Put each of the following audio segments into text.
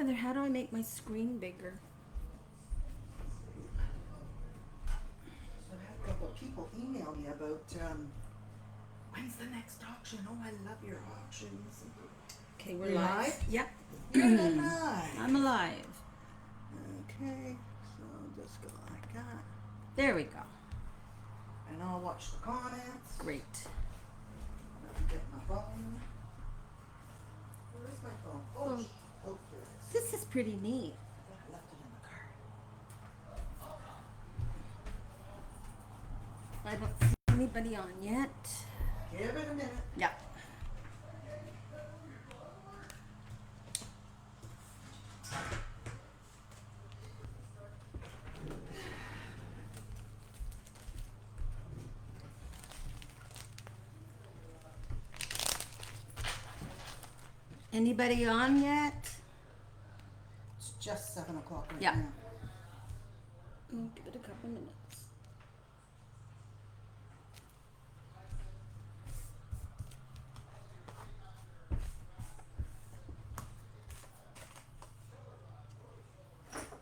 Heather, how do I make my screen bigger? So I had a couple of people email me about when's the next auction? Oh, I love your auctions. Okay, we're You're live. live? Yep. You're live. I'm alive. Okay, so just go like that, There we go. and I'll watch the comments. Great. Let me get my phone. Where is my phone? Oh, oh, here it is. This is pretty neat. I left it in the car. I don't see anybody on yet. Give it a minute. Yeah. Anybody on yet? It's just 7 o'clock right Yeah. now. Give it a couple minutes.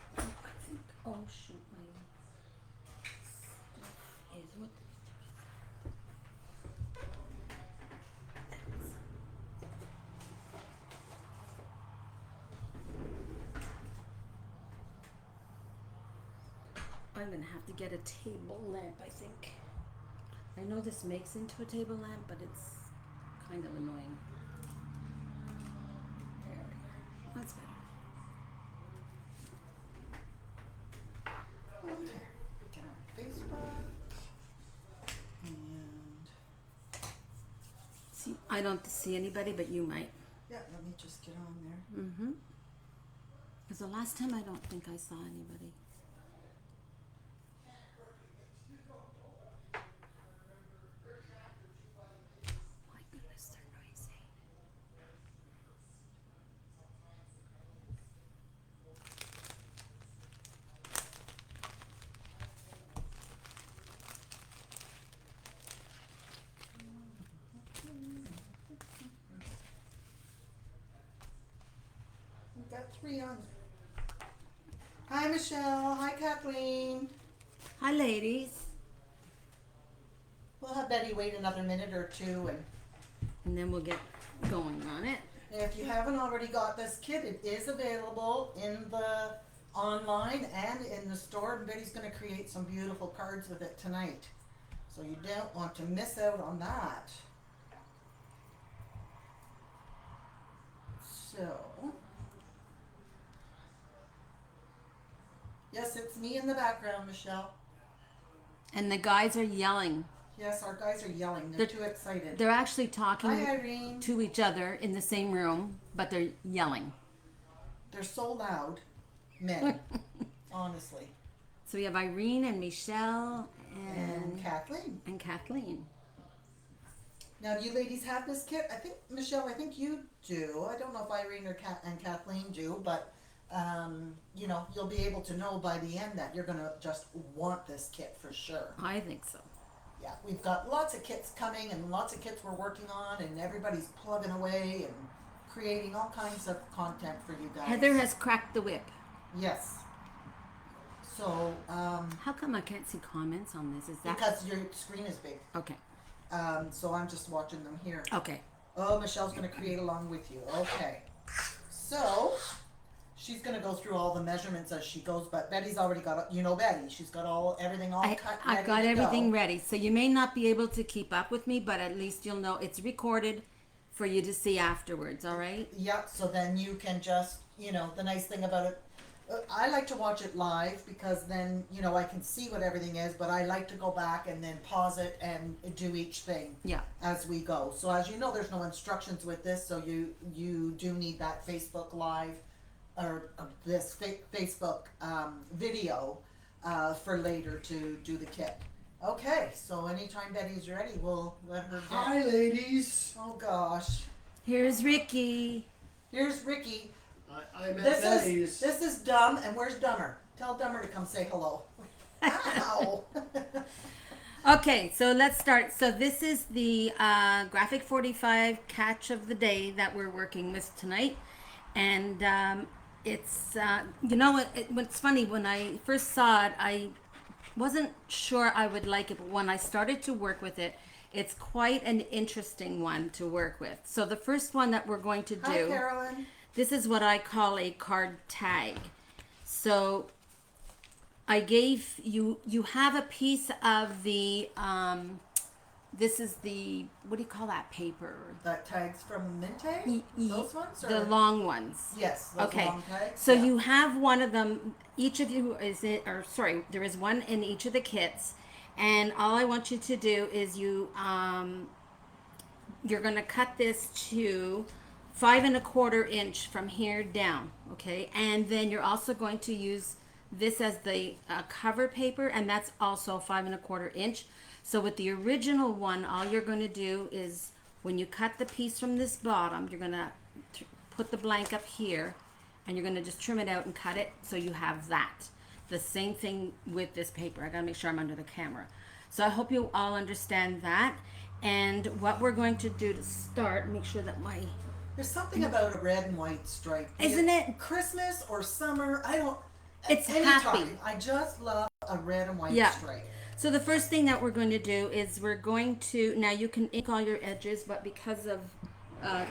I think, oh shoot, my stuff is what? I'm gonna have to get a table lamp, I think. I know this makes into a table lamp, but it's kind of annoying. There we go. That's better. Okay. Get on Facebook. And See, I don't see anybody, but you might. yeah, let me just get on there. Mm-hmm. Because the last time I don't think I saw anybody. My goodness, they're noisy. We've got 3 on. Hi, Michelle. Hi, Kathleen. Hi, ladies. We'll have Betty wait another minute or two, And then we'll get going on it. and if you haven't already got this kit, it is available in the online and in the store. And Betty's going to create some beautiful cards with it tonight, so you don't want to miss out on that. So, yes, it's me in the background, Michelle. And the guys are yelling. Yes, our guys are yelling. They're too excited. They're actually talking Hi, Irene. to each other in the same room, but they're yelling. They're so loud, men. Honestly. So we have Irene and Michelle And Kathleen. and Kathleen. Now, do you ladies have this kit? I think, Michelle, I think you do. I don't know if Irene or and Kathleen do, but, you know, you'll be able to know by the end that you're going to just want this kit for sure. I think so. Yeah, we've got lots of kits coming and lots of kits we're working on, and everybody's plugging away and creating all kinds of content for you guys. Heather has cracked the whip. Yes. So, How come I can't see comments on this? Is that because your screen is big. okay? So I'm just watching them here. Okay. Oh, Michelle's going to create along with you. Okay. So, she's going to go through all the measurements as she goes, but Betty's already got, you know Betty, she's got everything all cut, ready I've got to everything go. ready. So you may not be able to keep up with me, but at least you'll know it's recorded for you to see afterwards, all right? Yeah, so then you can just, you know, the nice thing about it, I like to watch it live because then, you know, I can see what everything is, but I like to go back and then pause it and do each thing Yeah. as we go. So as you know, there's no instructions with this, so you do need that Facebook Live or this Facebook video for later to do the kit. Okay, so anytime Betty's ready, we'll let her go. Hi, ladies. Oh gosh. Here's Ricky. Here's Ricky. I'm at Betty's. This is Dumb, and where's Dumber? Tell Dumber to come say hello. Ow. Okay, so let's start. So this is the Graphic 45 catch of the day that we're working with tonight. And it's you know what? What's funny, when I first saw it, I wasn't sure I would like it, but when I started to work with it, it's quite an interesting one to work with. So the first one that we're going to Hi, do, Carolyn. this is what I call a card tag. So I gave you, you have a piece of the, this is the, what do you call that paper? That tags from Minte? Those ones? Or? The long ones. Yes, those Okay. long tags. So yeah. you have one of them, each of you is it, or sorry, there is one in each of the kits. And all I want you to do is you're going to cut this to 5¼ inch from here down. Okay. And then you're also going to use this as the cover paper, and that's also 5¼ inch. So with the original one, all you're going to do is when you cut the piece from this bottom, you're going to put the blank up here, and you're going to just trim it out and cut it so you have that. The same thing with this paper. I got to make sure I'm under the camera. So I hope you all understand that. And what we're going to do to start, make sure that my, There's something about a red and white stripe. Isn't it? Christmas or summer, I don't. It's any happy. time, I just love a red and white Yeah. stripe. So the first thing that we're going to do is we're going to, now you can ink all your edges, but because of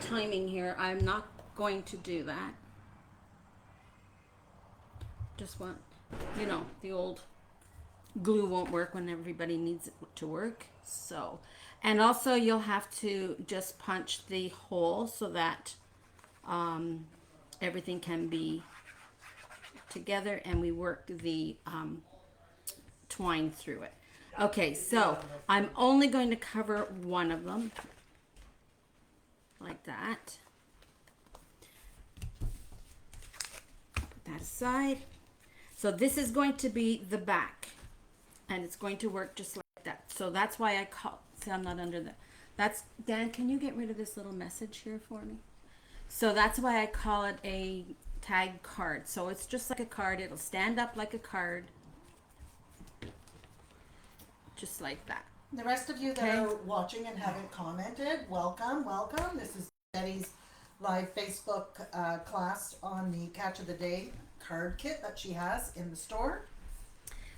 timing here, I'm not going to do that. Just want, you know, the old glue won't work when everybody needs it to work. So, and also you'll have to just punch the hole so that everything can be together, and we work the twine through it. Okay, so I'm only going to cover one of them like that. Put that aside. So this is going to be the back, and it's going to work just like that. So that's why I call, see, I'm not under the, that's, Dan, can you get rid of this little message here for me? So that's why I call it a tag card. So it's just like a card. It'll stand up like a card. Just like that. The rest of you that Okay. are watching and haven't commented, welcome, welcome. This is Betty's live Facebook class on the Catch of the Day card kit that she has in the store.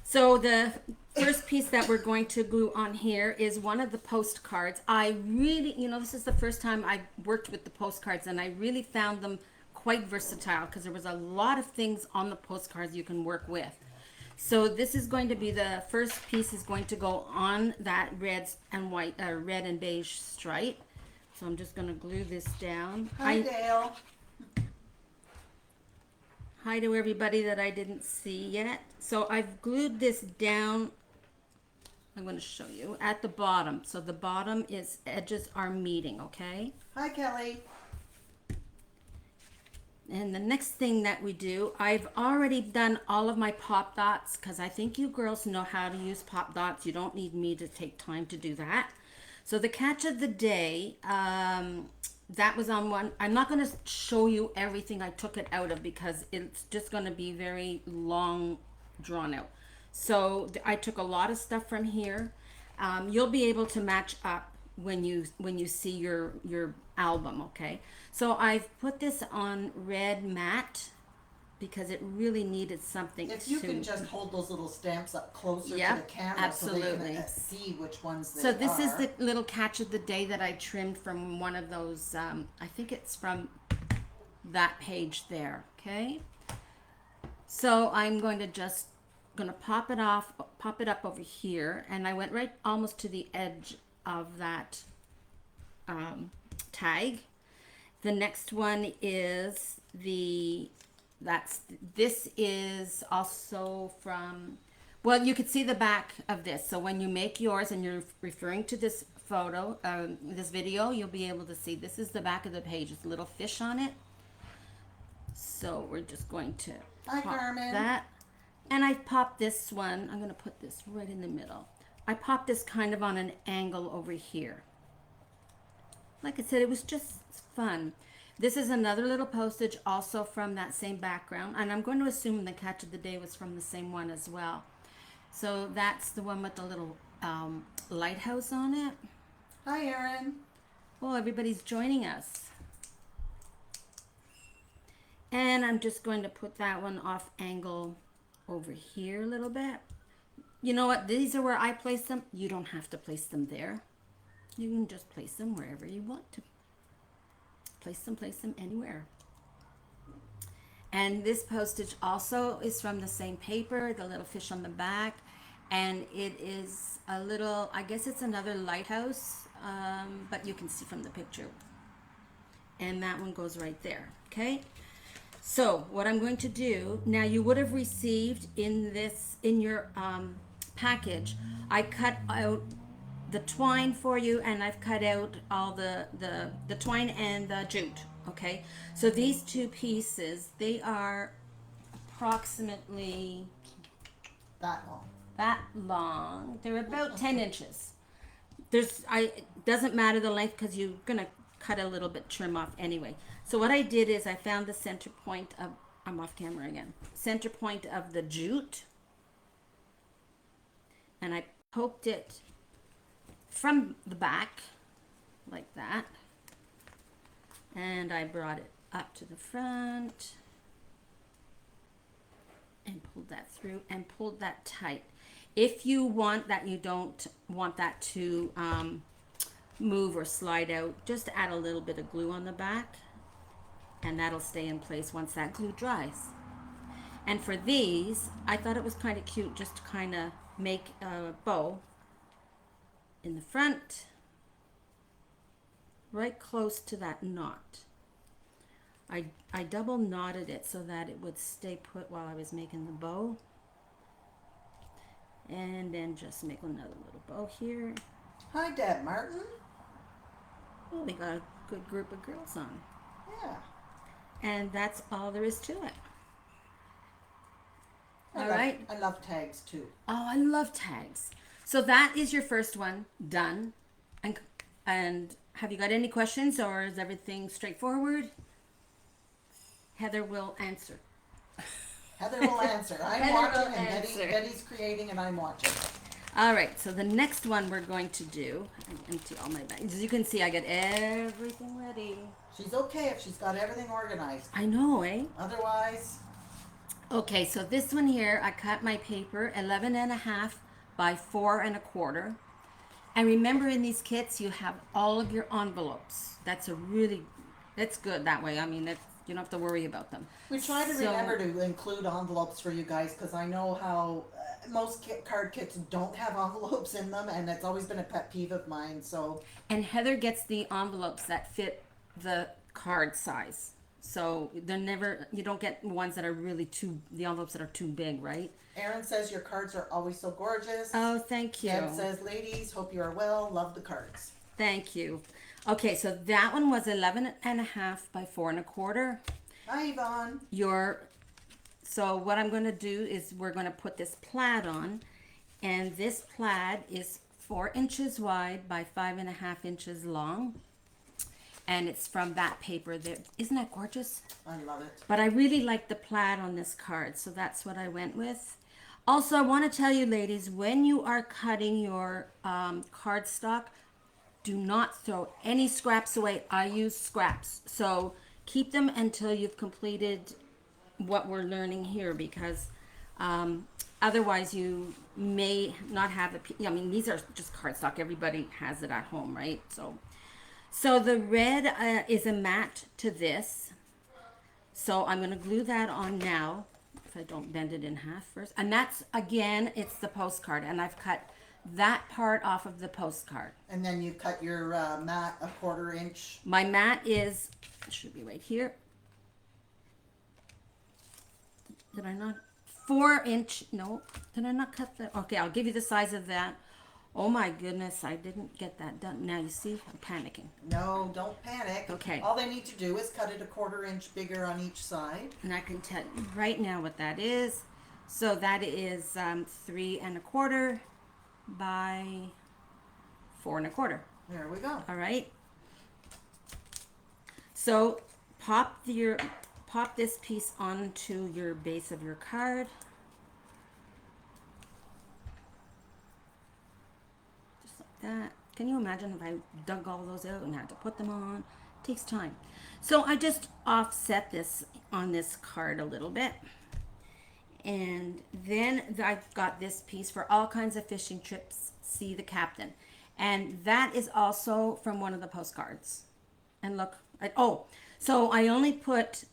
So the first piece that we're going to glue on here is one of the postcards. I really, you know, this is the first time I worked with the postcards, and I really found them quite versatile because there was a lot of things on the postcards you can work with. So this is going to be, the first piece is going to go on that red and white, red and beige stripe. So I'm just going to glue this down. Hi, Dale. Hi to everybody that I didn't see yet. So I've glued this down. I'm going to show you at the bottom. So the bottom is edges are meeting, okay? Hi, Kelly. And the next thing that we do, I've already done all of my pop dots because I think you girls know how to use pop dots. You don't need me to take time to do that. So the catch of the day, that was on one. I'm not going to show you everything I took it out of because it's just going to be very long, drawn out. So I took a lot of stuff from here. You'll be able to match up when you see your album, okay? So I've put this on red matte because it really needed something If you to, can just hold those little stamps up closer Yep, to the camera so absolutely. they can see which ones they so are. this is the little catch of the day that I trimmed from one of those, I think it's from that page there, okay? So I'm going to just pop it off, pop it up over here, and I went right almost to the edge of that tag. The next one is this is also from, well, you could see the back of this. So when you make yours and you're referring to this photo, this video, you'll be able to see this is the back of the page. It's a little fish on it. So we're just going to Hi, pop Carmen. that. And I popped this one, I'm going to put this right in the middle. I popped this kind of on an angle over here. Like I said, it was just fun. This is another little postage also from that same background. And I'm going to assume the catch of the day was from the same one as well. So that's the one with the little lighthouse on it. Hi, Erin. Well, everybody's joining us. And I'm just going to put that one off angle over here a little bit. You know what? These are where I place them. You don't have to place them there. You can just place them wherever you want to. Place them anywhere. And this postage also is from the same paper, the little fish on the back. And it is a little, I guess it's another lighthouse, but you can see from the picture. And that one goes right there, okay? So what I'm going to do, now you would have received in your package, I cut out the twine for you, and I've cut out all the twine and the jute, okay? So these two pieces, they are approximately That long. They're about 10 inches. It doesn't matter the length because you're gonna cut a little bit trim off anyway. So what I did is I found the center point of, I'm off camera again, center point of the jute, and I poked it from the back like that, and I brought it up to the front and pulled that through and pulled that tight. If you want that, you don't want that to move or slide out, just add a little bit of glue on the back, and that'll stay in place once that glue dries. And for these, I thought it was kind of cute just to kind of make a bow in the front, right close to that knot. I double knotted it so that it would stay put while I was making the bow. And then just make another little bow here. Hi, Deb Martin. Oh, we got a good group of girls on. Yeah. And that's all there is to it. I All love- right. I love tags too. Oh, I love tags. So that is your first one done. And have you got any questions, or is everything straightforward? Heather will answer. Heather will answer. I'm Heather watching, will and answer. Betty's creating, and I'm watching. All right, so the next one we're going to do, I empty all my bags. As you can see, I get everything ready. She's okay if she's got everything organized. I know, eh? Otherwise, Okay, so this one here, I cut my paper 11.5 by 4 1/4. And remember, in these kits, you have all of your envelopes. That's good that way. I mean, you don't have to worry about them. we try to So- remember to include envelopes for you guys, because I know how most card kits don't have envelopes in them, and it's always been a pet peeve of mine. So And Heather gets the envelopes that fit the card size. So you don't get ones that are really the envelopes that are too big, right? Erin says your cards are always so gorgeous. Oh, thank you. Deb says, ladies, hope you are well. Love the cards. Thank you. Okay, so that one was 11.5 by 4 1/4. Hi, Yvonne. So what I'm going to do is we're going to put this plaid on, and this plaid is 4 inches wide by 5.5 inches long, and it's from that paper there. Isn't that gorgeous? I love it. But I really like the plaid on this card, so that's what I went with. Also, I want to tell you, ladies, when you are cutting your cardstock, do not throw any scraps away. I use scraps, so keep them until you've completed what we're learning here, because otherwise you may not have I mean, these are just cardstock. Everybody has it at home, right? So the red is a matte to this. So I'm going to glue that on now, if I don't bend it in half first. And that's, again, it's the postcard. And I've cut that part off of the postcard. And then you cut your mat 1/4 inch. My mat is, it should be right here. Did I not? 4 inch, no, did I not cut that? Okay, I'll give you the size of that. Oh my goodness, I didn't get that done. Now you see, I'm panicking. No, don't panic. Okay. All they need to do is cut it 1/4 inch bigger on each side. And I can tell you right now what that is. So that is 3 1/4 by 4 1/4. There we go. All right. So pop this piece onto your base of your card. Just like that. Can you imagine if I dug all those out and had to put them on? Takes time. So I just offset this on this card a little bit. And then I've got this piece for all kinds of fishing trips, see the captain. And that is also from one of the postcards. And look, so I only put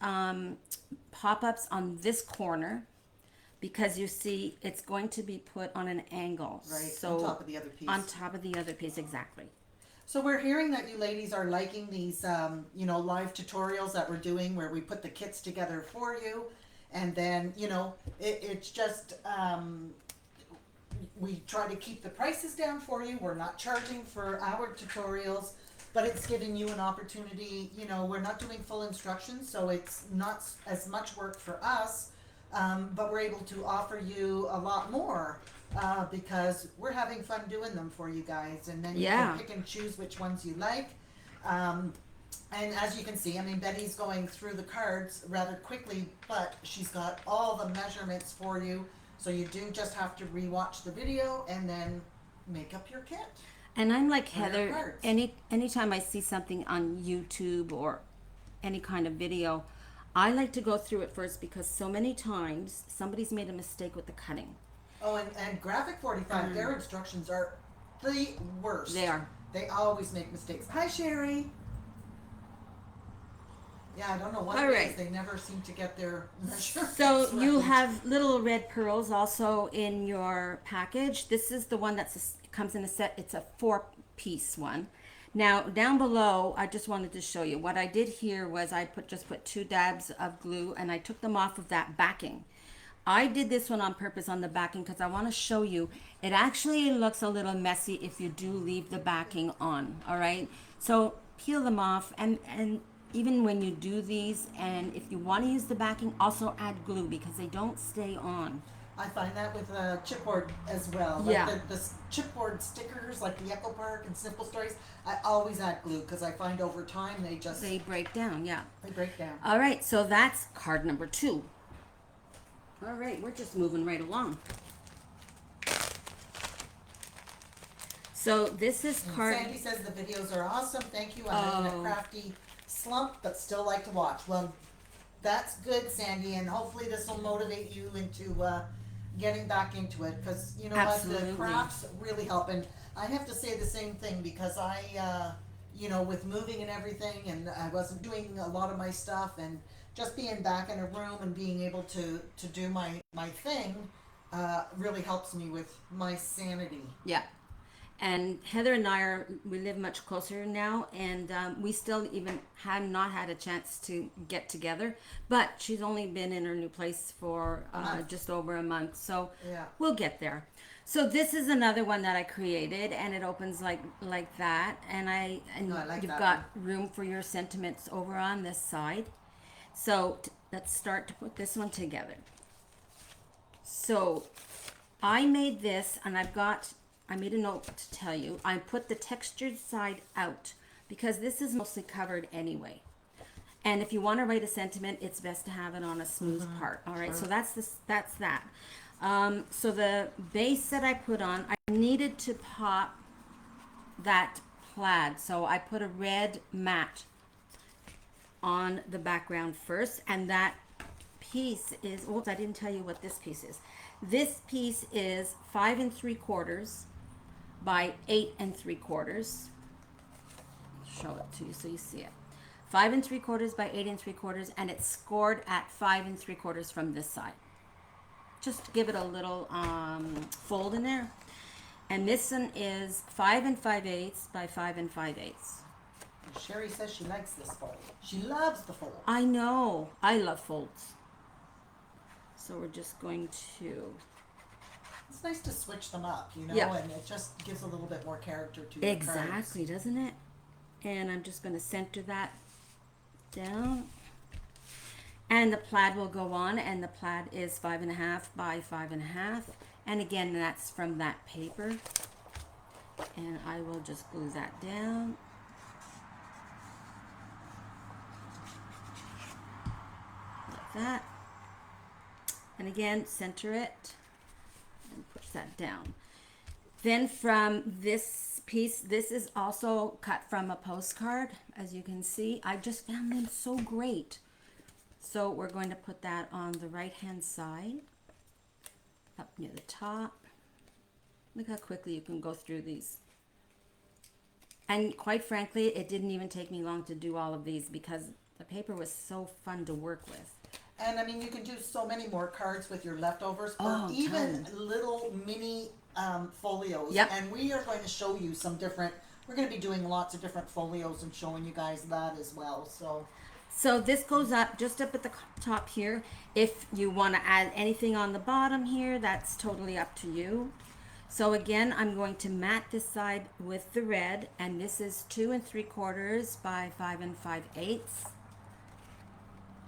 pop-ups on this corner because you see it's going to be put on an angle. Right, So on top of the other piece. On top of the other piece, exactly. So we're hearing that you ladies are liking these, live tutorials that we're doing where we put the kits together for you. And then, it's just, we try to keep the prices down for you. We're not charging for our tutorials, but it's giving you an opportunity. We're not doing full instructions, so it's not as much work for us, but we're able to offer you a lot more because we're having fun doing them for you guys. And then you can pick and choose which ones you like. And as you can see, Betty's going through the cards rather quickly, but she's got all the measurements for you. So you do just have to rewatch the video and then make up your kit. And I'm like Or your Heather, cards. anytime I see something on YouTube or any kind of video, I like to go through it first because so many times somebody's made a mistake with the cutting. Oh, and Graphic 45, their instructions are the worst. They are. They always make mistakes. Hi, Sherry. Yeah, I don't know what All it right. is. They never seem to get their measurements So you right. have little red pearls also in your package. This is the one comes in a set. It's a 4-piece one. Now down below, I just wanted to show you what I did here was I just put 2 dabs of glue and I took them off of that backing. I did this one on purpose on the backing because I want to show you it actually looks a little messy if you do leave the backing on. All right, so peel them off and even when you do these, and if you want to use the backing, also add glue because they don't stay on. I find that with chipboard as well. Yeah. Like the chipboard stickers, like the Echo Park and Simple Stories, I always add glue because I find over time They break down, yeah. they break down. All right, so that's card number 2. All right, we're just moving right along. So this is card. Sandy says the videos are awesome. Thank you. I'm in a crafty slump, but still like to watch. Well, that's good, Sandy, and hopefully this will motivate you into getting back into it because you know Absolutely. what, the crafts really help. And I have to say the same thing because I, with moving and everything, and I wasn't doing a lot of my stuff, and just being back in a room and being able to do my thing really helps me with my sanity. Yeah. And Heather and we live much closer now, and we still even have not had a chance to get together. But she's only been in her new place for just over a month, so Yeah. we'll get there. So this is another one that I created, and it opens like that, and I like you've that got room for your sentiments over on this side. So let's start to put this one together. So I made this, and I made a note to tell you, I put the textured side out because this is mostly covered anyway. And if you want to write a sentiment, it's best to have it on a smooth part. All right, so that's that. So the base that I put on, I needed to pop that plaid. So I put a red matte on the background first, and that piece is, oops, I didn't tell you what this piece is. This piece is 5 3/4 by 8 3/4. Show it to you so you see it. 5 3/4 by 8 3/4, and it's scored at 5 3/4 from this side. Just to give it a little fold in there. And this one is 5 5/8 by 5 5/8. Sherry says she likes this fold. She loves the fold. I know. I love folds. So we're just going to... It's nice to switch them up, Yeah. and it just gives a little bit more character to your cards. Exactly, doesn't it? And I'm just going to center that down. And the plaid will go on, and the plaid is 5 1/2 by 5 1/2. And again, that's from that paper. And I will just glue that down. Like that. And again, center it and push that down. Then from this piece, this is also cut from a postcard, as you can see. I just found them so great. So we're going to put that on the right hand side, up near the top. Look how quickly you can go through these. And quite frankly, it didn't even take me long to do all of these because the paper was so fun to work with. And I mean, you can do so many more cards with your leftovers, Oh, or even tons. little mini folios. Yep. And we are going to show you some different. We're going to be doing lots of different folios and showing you guys that as well. So this goes up just up at the top here. If you want to add anything on the bottom here, that's totally up to you. So again, I'm going to mat this side with the red, and this is 2 3/4 by 5 5/8.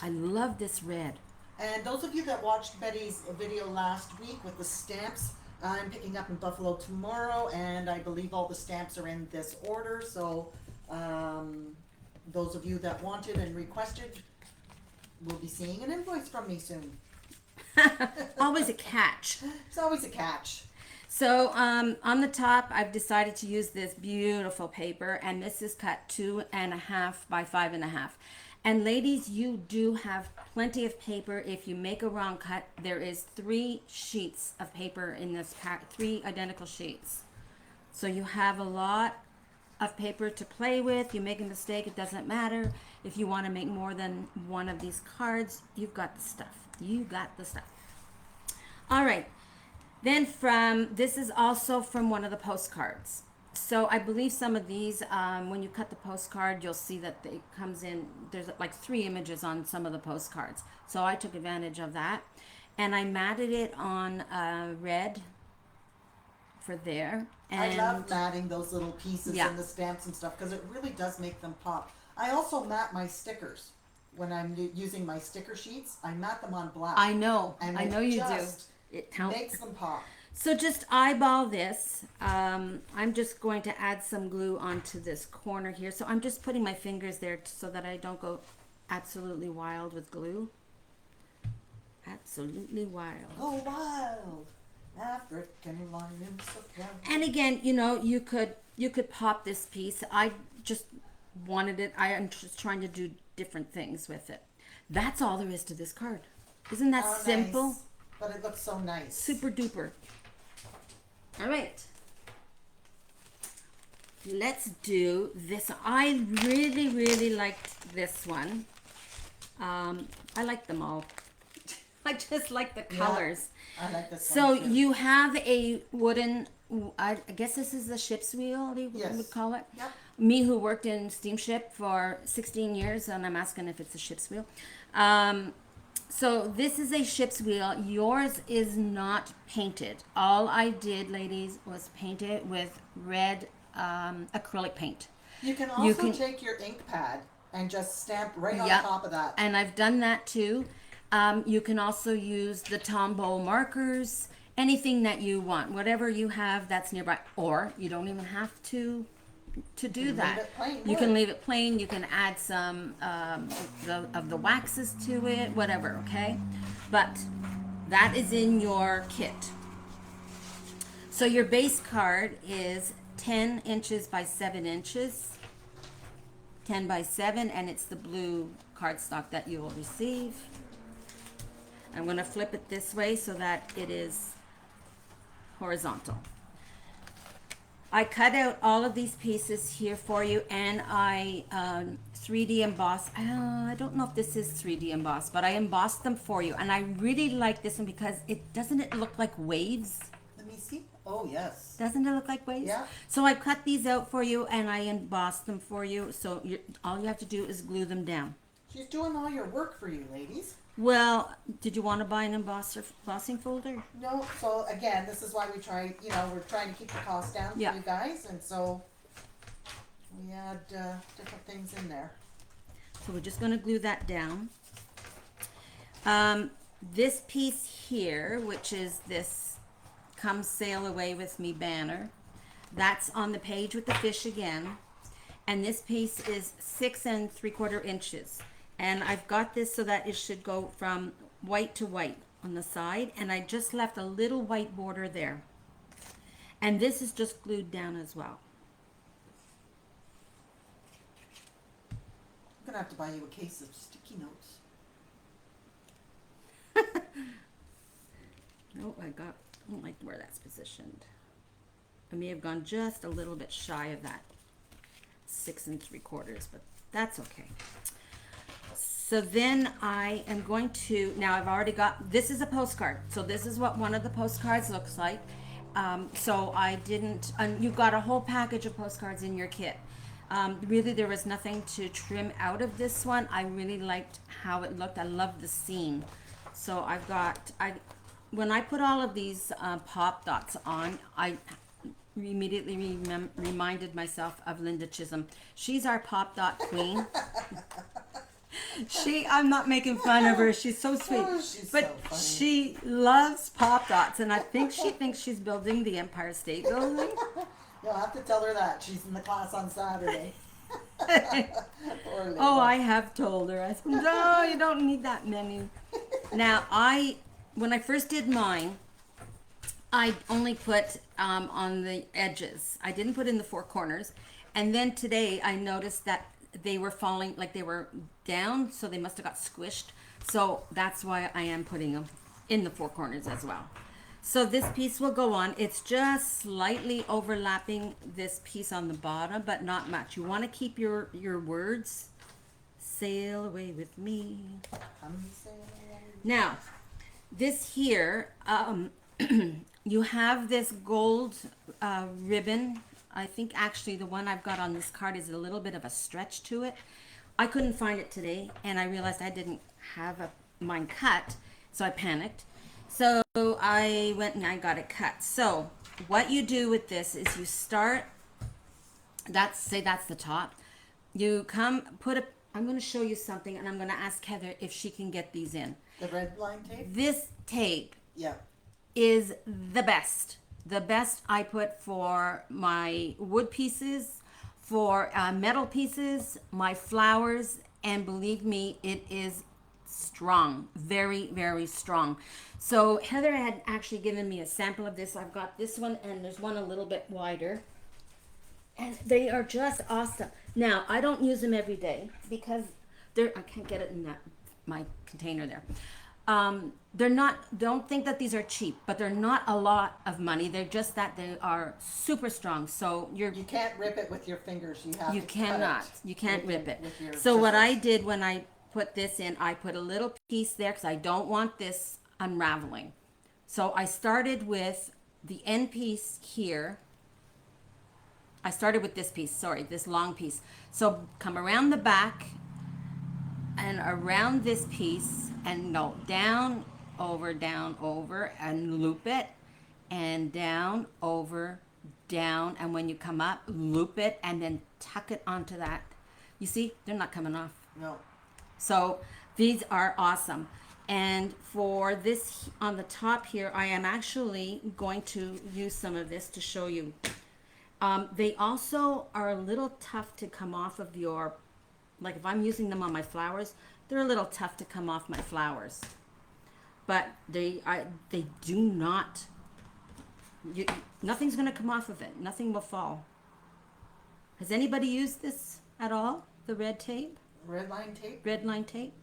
I love this red. And those of you that watched Betty's video last week with the stamps, I'm picking up in Buffalo tomorrow, and I believe all the stamps are in this order. So those of you that wanted and requested will be seeing an invoice from me soon. Always a catch. It's always a catch. So on the top, I've decided to use this beautiful paper, and this is cut 2.5 by 5.5. And ladies, you do have plenty of paper. If you make a wrong cut, there is 3 sheets of paper in this pack, 3 identical sheets. So you have a lot of paper to play with. You make a mistake, it doesn't matter. If you want to make more than one of these cards, you've got the stuff. You got the stuff. All right. Then this is also from one of the postcards. So I believe some of these, when you cut the postcard, you'll see that it comes in, there's like 3 images on some of the postcards. So I took advantage of that. And I matted it on red for there. And I love matting those little pieces Yeah. and the stamps and stuff because it really does make them pop. I also mat my stickers. When I'm using my sticker sheets, I mat them on black. I know, And I it know you just do. It helps. makes them pop. So just eyeball this. I'm just going to add some glue onto this corner here. So I'm just putting my fingers there so that I don't go absolutely wild with glue. Absolutely wild. Go wild, African lions of young. And again, you know, you could pop this piece. I just wanted it. I am just trying to do different things with it. That's all there is to this card. Isn't that Oh, simple? nice. But it looks so nice. Super duper. All right. Let's do this. I really, really liked this one. I like them all. I just like the Yeah, colors. I like this So one too. you have a wooden, I guess this is a ship's wheel, you Yes. would call it. Yep. Me who worked in steamship for 16 years, and I'm asking if it's a ship's wheel. So this is a ship's wheel. Yours is not painted. All I did, ladies, was paint it with red acrylic paint. You can also you can- take your ink pad and just stamp right Yep. on top of that. And I've done that too. You can also use the Tombow markers, anything that you want, whatever you have that's nearby. Or you don't even have to do can that. leave it plain You can wood. leave it plain. You can add some of the waxes to it, whatever. Okay, but that is in your kit. So your base card is 10 inches by 7 inches. 10 by 7, and it's the blue cardstock that you will receive. I'm going to flip it this way so that it is horizontal. I cut out all of these pieces here for you, and I 3D embossed. I don't know if this is 3D embossed, but I embossed them for you, and I really like this one because it doesn't look like waves. Let me see. Oh, yes. Doesn't it look like waves? Yeah. So I cut these out for you, and I embossed them for you. So all you have to do is glue them down. She's doing all your work for you, ladies. Well, did you want to buy an embossing folder? No, so again, this is why we try, we're trying to keep the cost down for Yeah. you guys, and so we add different things in there. So we're just going to glue that down. This piece here, which is this "Come Sail Away With Me" banner, that's on the page with the fish again. And this piece is 6 3/4 inches. And I've got this so that it should go from white to white on the side. And I just left a little white border there. And this is just glued down as well. gonna have to buy you a case of sticky notes. No, I don't like where that's positioned. I may have gone just a little bit shy of that 6 3/4, but that's okay. So then I am going to, now I've already got, this is a postcard. So this is what one of the postcards looks like. So I didn't, you've got a whole package of postcards in your kit. Really, there was nothing to trim out of this one. I really liked how it looked. I love the scene. So I've got, when I put all of these pop dots on, I immediately reminded myself of Linda Chisholm. She's our pop dot queen. I'm not making fun of her. She's so sweet. Oh, she's but so funny. she loves pop dots, and I think she thinks she's building the Empire State Building. You'll have to tell her that. She's in the class on Saturday. Poor Linda. Oh, I have told her. I said, no, you don't need that many. Now, when I first did mine, I only put on the edges. I didn't put in the 4 corners. And then today I noticed that they were falling, like they were down, so they must have got squished. So that's why I am putting them in the 4 corners as well. So this piece will go on. It's just slightly overlapping this piece on the bottom, but not much. You want to keep your words. Sail away with me. I'm saying Now, this here, you have this gold ribbon. I think actually the one I've got on this card is a little bit of a stretch to it. I couldn't find it today, and I realized I didn't have mine cut, so I panicked. So I went and I got it cut. So what you do with this is you start, that's the top. You come, I'm going to show you something, and I'm going to ask Heather if she can get these in. the red line tape? This tape Yeah. is the best. The best I put for my wood pieces, for metal pieces, my flowers, and believe me, it is strong, very, very strong. So Heather had actually given me a sample of this. I've got this one, and there's one a little bit wider. And they are just awesome. Now, I don't use them every day because I can't get it in my container there. They're not, don't think that these are cheap, but they're not a lot of money. They're just that they are super strong. So You can't rip it with your fingers. You have you to cannot, cut it you can't with rip your- it. with your So what I scissors. did when I put this in, I put a little piece there because I don't want this unraveling. So I started with the end piece here. I started with this piece, sorry, this long piece. So come around the back and around this piece and go down, over, and loop it, and down, over, down, and when you come up, loop it, and then tuck it onto that. You see, they're not coming off. No. So these are awesome. And for this on the top here, I am actually going to use some of this to show you. They also are a little tough to come off of your, like if I'm using them on my flowers, they're a little tough to come off my flowers. But they do not, nothing's going to come off of it. Nothing will fall. Has anybody used this at all? The red tape? Red line tape? Red line tape?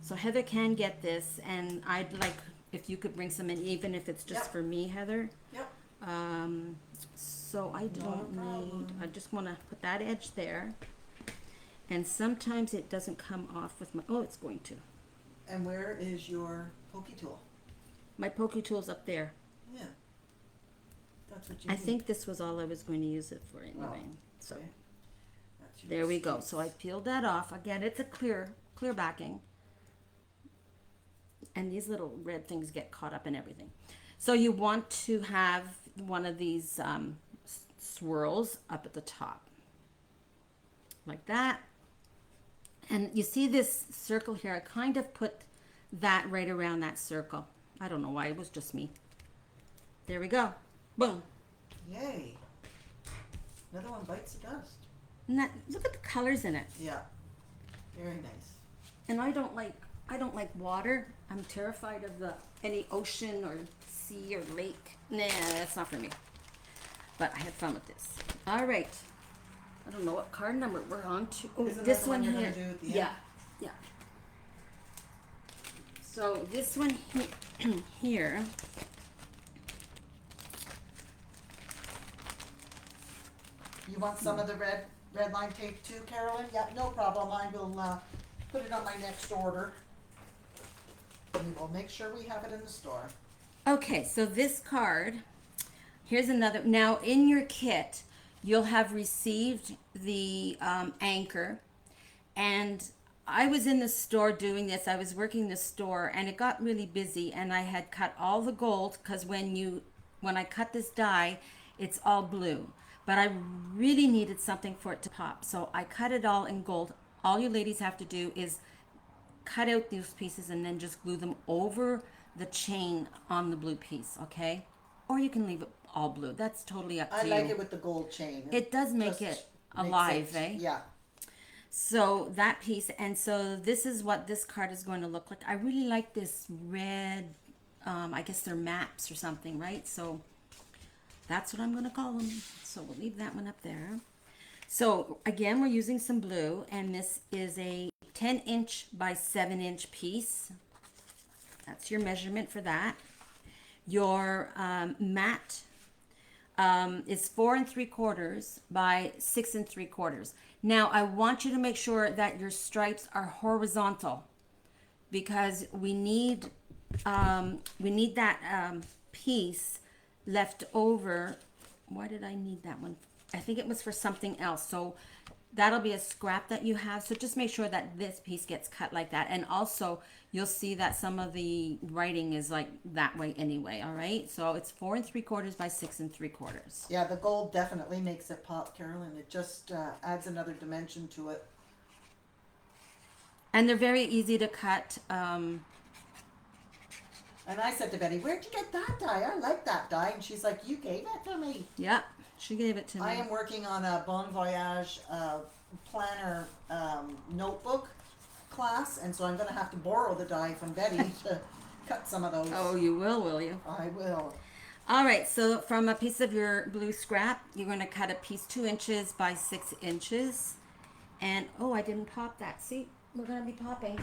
So Heather can get this, and I'd like if you could bring some in, even if it's just Yep. for me, Heather. Yep. So I Not a don't need, problem. I just want to put that edge there. And sometimes it doesn't come off with my, oh, it's going to. And where is your pokey tool? My pokey tool's up there. Yeah. That's what you I need. think this was all I was going to use it for anyway. So Okay. That's your there we go. excuse. So I peeled that off. Again, it's a clear backing. And these little red things get caught up in everything. So you want to have one of these swirls up at the top. Like that. And you see this circle here? I kind of put that right around that circle. I don't know why, it was just me. There we go. Boom. Yay. Another one bites the dust. And that, look at the colors in it. Yeah. Very nice. And I don't like water. I'm terrified of any ocean or sea or lake. Nah, that's not for me. But I had fun with this. All right. I don't know what card number we're on to. Oh, Isn't that this the one one you're here. gonna do at the end? Yeah, yeah. So this one here. You want some of the red line tape too, Carolyn? Yeah, no problem. I will put it on my next order. We will make sure we have it in the store. Okay, so this card, here's another. Now in your kit, you'll have received the anchor, and I was in the store doing this. I was working the store, and it got really busy, and I had cut all the gold because when I cut this die, it's all blue. But I really needed something for it to pop, so I cut it all in gold. All you ladies have to do is cut out these pieces and then just glue them over the chain on the blue piece, okay? Or you can leave it all blue. That's totally up to I you. like it with the gold chain. It does make Just it makes alive, it- eh? Yeah. So that piece, and so this is what this card is going to look like. I really like this red, I guess they're maps or something, right? So that's what I'm going to call them. So we'll leave that one up there. So again, we're using some blue, and this is a 10-inch by 7-inch piece. That's your measurement for that. Your mat is 4 3/4 by 6 3/4. Now I want you to make sure that your stripes are horizontal, because we need that piece left over. Why did I need that one? I think it was for something else. So that'll be a scrap that you have. So just make sure that this piece gets cut like that. And also you'll see that some of the writing is like that way anyway. All right. So it's 4 3/4 by 6 3/4. Yeah, the gold definitely makes it pop, Carolyn. It just adds another dimension to it. And they're very easy to cut. And I said to Betty, "Where'd you get that die? I like that die." And she's like, "You gave it to me." Yeah, she gave it to me. I am working on a Bon Voyage planner notebook class, and so I'm going to have to borrow the die from Betty to cut some of those. Oh, you will you? I will. All right, so from a piece of your blue scrap, you're going to cut a piece 2 inches by 6 inches. And, oh, I didn't pop that. See, we're going to be popping.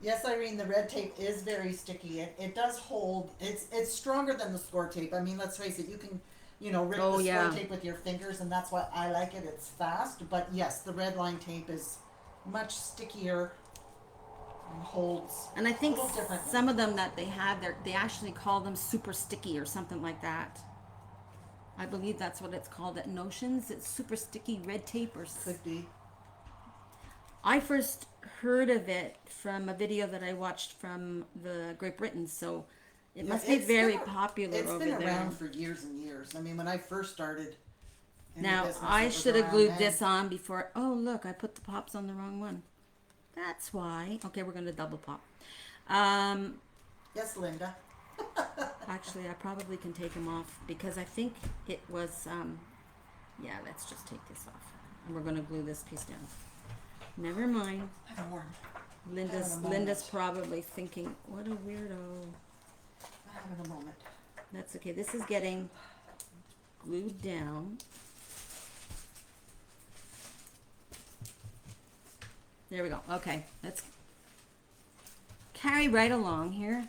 Yes, Irene, the red tape is very sticky. It does hold. It's stronger than the score tape. I mean, let's face it. You can, rip Oh, the yeah. score tape with your fingers, and that's why I like it. It's fast. But yes, the red line tape is much stickier and holds. And I think a little different. some of them that they have, they actually call them super sticky or something like that. I believe that's what it's called at Notions. It's super sticky red tape or Could be. I first heard of it from a video that I watched from the Great Britain, so it must be It's very been a- popular over It's been there. around for years and years. I mean, when I first started. In the Now, business, I it was should have around glued then. this on before. Oh, look, I put the pops on the wrong one. That's why. Okay, we're going to double pop. Yes, Linda. Actually, I probably can take them off because I think it was, yeah, let's just take this off. And we're going to glue this piece down. Never mind. I don't worry. Linda's Having a moment. probably thinking, what a weirdo. I'm having a moment. That's okay. This is getting glued down. There we go. Okay, let's carry right along here.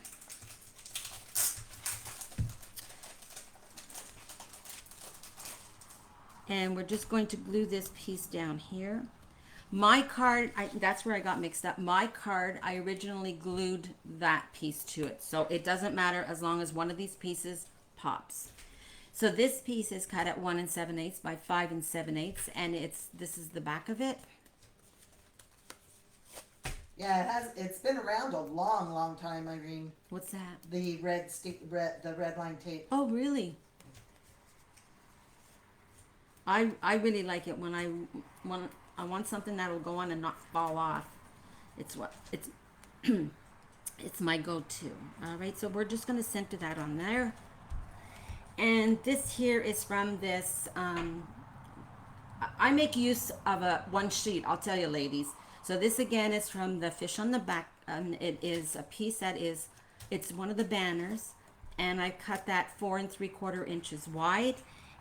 And we're just going to glue this piece down here. My card, that's where I got mixed up. My card, I originally glued that piece to it. So it doesn't matter as long as one of these pieces pops. So this piece is cut at 1 7/8 by 5 7/8, and this is the back of it. Yeah, it's been around a long, long time, Irene. What's that? The the red line tape. Oh, really? I really like it when I want something that'll go on and not fall off. It's it's my go-to. All right, so we're just gonna center that on there. And this here is from this. I make use of one sheet. I'll tell you, ladies. So this again is from the Fish on the Back. It is a piece that it's one of the banners, and I cut that 4 3/4 inches wide.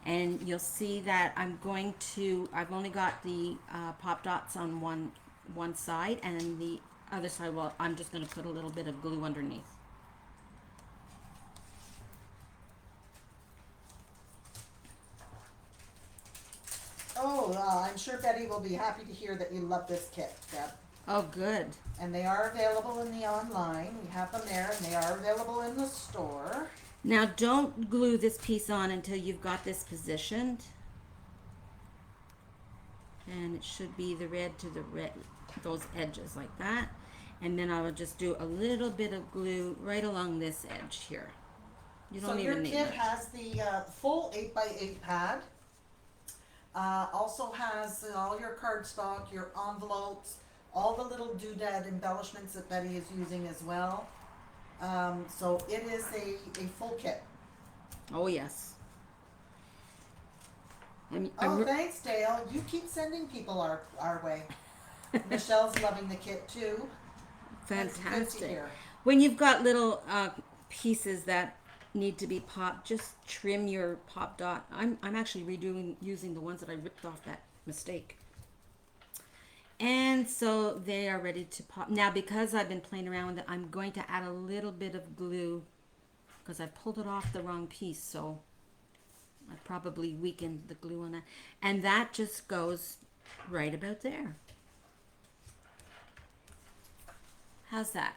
And you'll see that I've only got the pop dots on one side, and the other side, well, I'm just going to put a little bit of glue underneath. Oh, I'm sure Betty will be happy to hear that you love this kit, Deb. Oh, good. And they are available in the online. We have them there, and they are available in the store. Now, don't glue this piece on until you've got this positioned. And it should be the red to the red, those edges like that. And then I will just do a little bit of glue right along this edge here. You don't So even your need kit much. has the full 8x8 pad. Also has all your cardstock, your envelopes, all the little doodad embellishments that Betty is using as well. So it is a full kit. Oh, yes. Oh, thanks, Dale. You keep sending people our way. Michelle's loving the kit too. That's good to Fantastic. hear. When you've got little pieces that need to be popped, just trim your pop dot. I'm actually using the ones that I ripped off that mistake. And so they are ready to pop. Now, because I've been playing around with it, I'm going to add a little bit of glue because I pulled it off the wrong piece. So I probably weakened the glue on that. And that just goes right about there. How's that?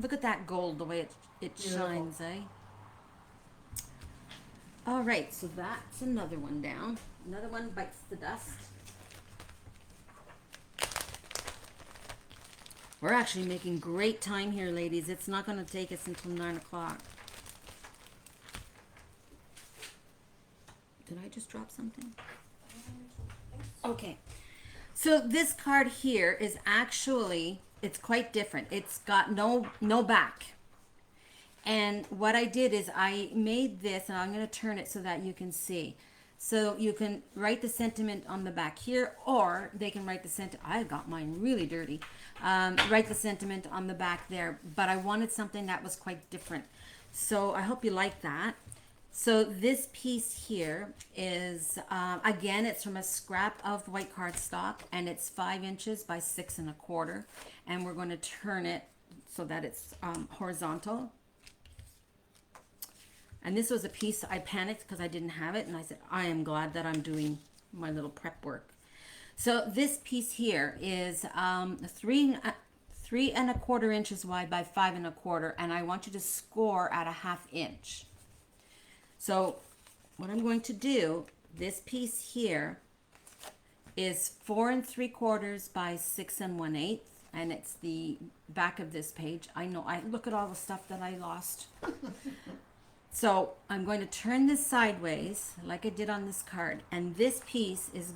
Look at that gold, the way it Beautiful. shines, eh? All right, so that's another one down. Another one bites the dust. We're actually making great time here, ladies. It's not going to take us until 9 o'clock. Did I just drop something? Okay. So this card here is actually, it's quite different. It's got no back. And what I did is I made this, and I'm going to turn it so that you can see. So you can write the sentiment on the back here, or they can write the sentiment. I got mine really dirty. Write the sentiment on the back there, but I wanted something that was quite different. So I hope you like that. So this piece here is, again, it's from a scrap of white cardstock, and it's 5 inches by 6 1/4. And we're going to turn it so that it's horizontal. And this was a piece, I panicked because I didn't have it, and I said, I am glad that I'm doing my little prep work. So this piece here is 3 1/4 inches wide by 5 1/4, and I want you to score at a 1/2 inch. So what I'm going to do, this piece here is 4 3/4 by 6 1/8, and it's the back of this page. I know, I look at all the stuff that I lost. So I'm going to turn this sideways like I did on this card, and this piece is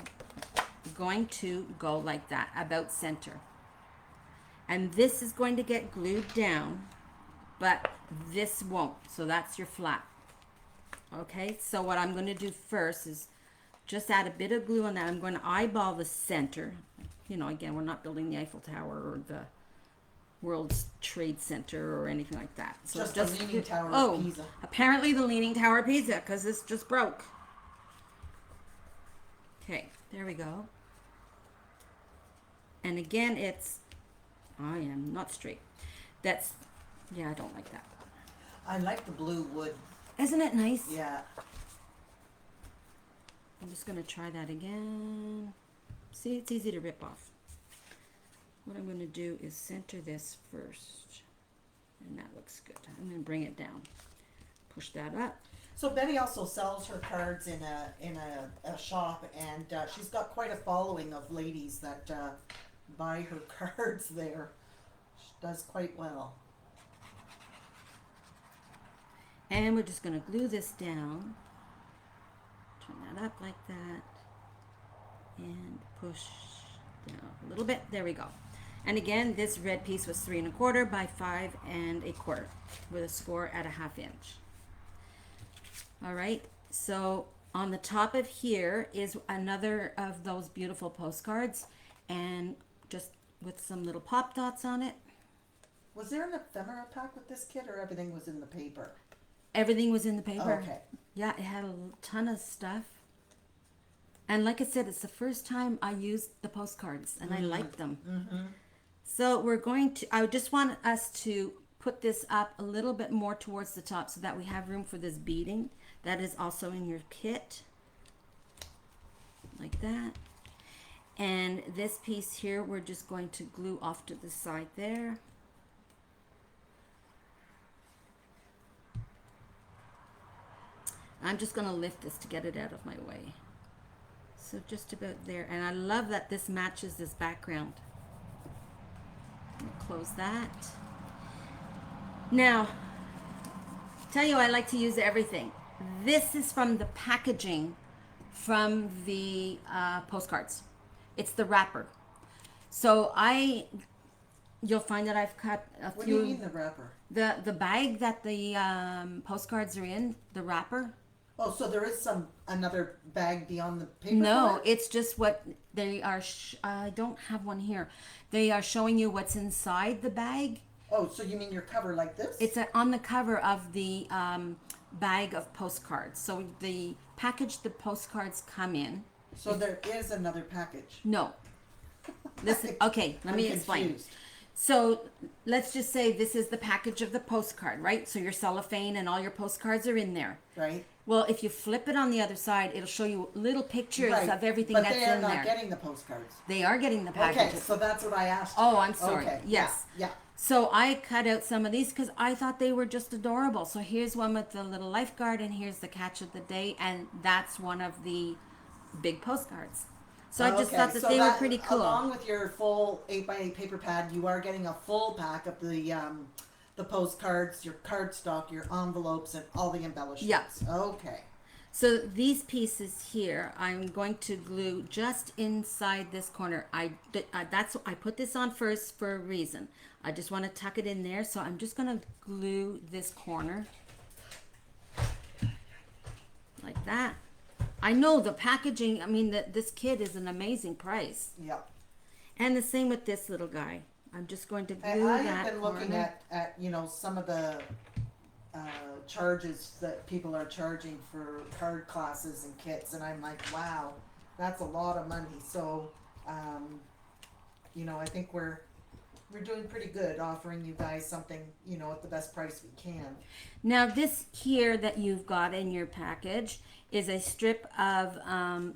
going to go like that, about center. And this is going to get glued down, but this won't. So that's your flat. Okay, so what I'm going to do first is just add a bit of glue on that. I'm going to eyeball the center. You know, again, we're not building the Eiffel Tower or the World Trade Center or anything like that. So Just the Leaning Tower of oh, Pisa. apparently the Leaning Tower of Pisa, because this just broke. Okay, there we go. And again, I am not straight. Yeah, I don't like that. I like the blue wood. Isn't it nice? Yeah. I'm just going to try that again. See, it's easy to rip off. What I'm going to do is center this first. And that looks good. I'm going to bring it down. Push that up. So Betty also sells her cards in a shop, and she's got quite a following of ladies that buy her cards there. She does quite well. And we're just going to glue this down. Turn that up like that. And push down a little bit. There we go. And again, this red piece was 3 1/4 by 5 1/4 with a score at a 1/2 inch. All right, so on the top of here is another of those beautiful postcards, and just with some little pop dots on it. Was there an ephemera pack with this kit, or everything was in the paper? Everything was in the paper. Okay. Yeah, it had a ton of stuff. And like I said, it's the first time I used the postcards and I liked them. So we're going to, I just want us to put this up a little bit more towards the top so that we have room for this beading. That is also in your kit. Like that. And this piece here, we're just going to glue off to the side there. I'm just going to lift this to get it out of my way. So just about there. And I love that this matches this background. Close that. Now, tell you I like to use everything. This is from the packaging from the postcards. It's the wrapper. So you'll find that I've cut a What do few. you mean the wrapper? The bag that the postcards are in, the wrapper. Oh, so there is another bag beyond the paper? No, for it? it's just what they are. I don't have one here. They are showing you what's inside the bag. Oh, so you mean your cover like this? It's on the cover of the bag of postcards. So the package the postcards come in. So there is another package. No. Listen, okay, let I'm me explain. confused. So let's just say this is the package of the postcard, right? So your cellophane and all your postcards are in there. Right? Well, if you flip it on the other side, it'll show you little pictures Right. of everything but that's they are in not there. getting the postcards. They are getting the packages. Okay, so that's what I asked. Oh, I'm sorry. Okay. Yes. Yeah. So I cut out some of these because I thought they were just adorable. So here's one with the little lifeguard, and here's the catch of the day, and that's one of the big postcards. So I just Okay, thought that so they were pretty cool. Along with your full 8x8 paper pad, you are getting a full pack of the postcards, your cardstock, your envelopes, and all the embellishments. Yeah. Okay. So these pieces here, I'm going to glue just inside this corner. I put this on first for a reason. I just want to tuck it in there, so I'm just going to glue this corner like that. I know the packaging. I mean, this kit is an amazing price, Yeah. and the same with this little guy. I'm just going to And glue I that have been looking corner. at some of the charges that people are charging for card classes and kits, and I'm like, wow, that's a lot of money. So, I think we're doing pretty good offering you guys something, at the best price we can. Now this here that you've got in your package is a strip of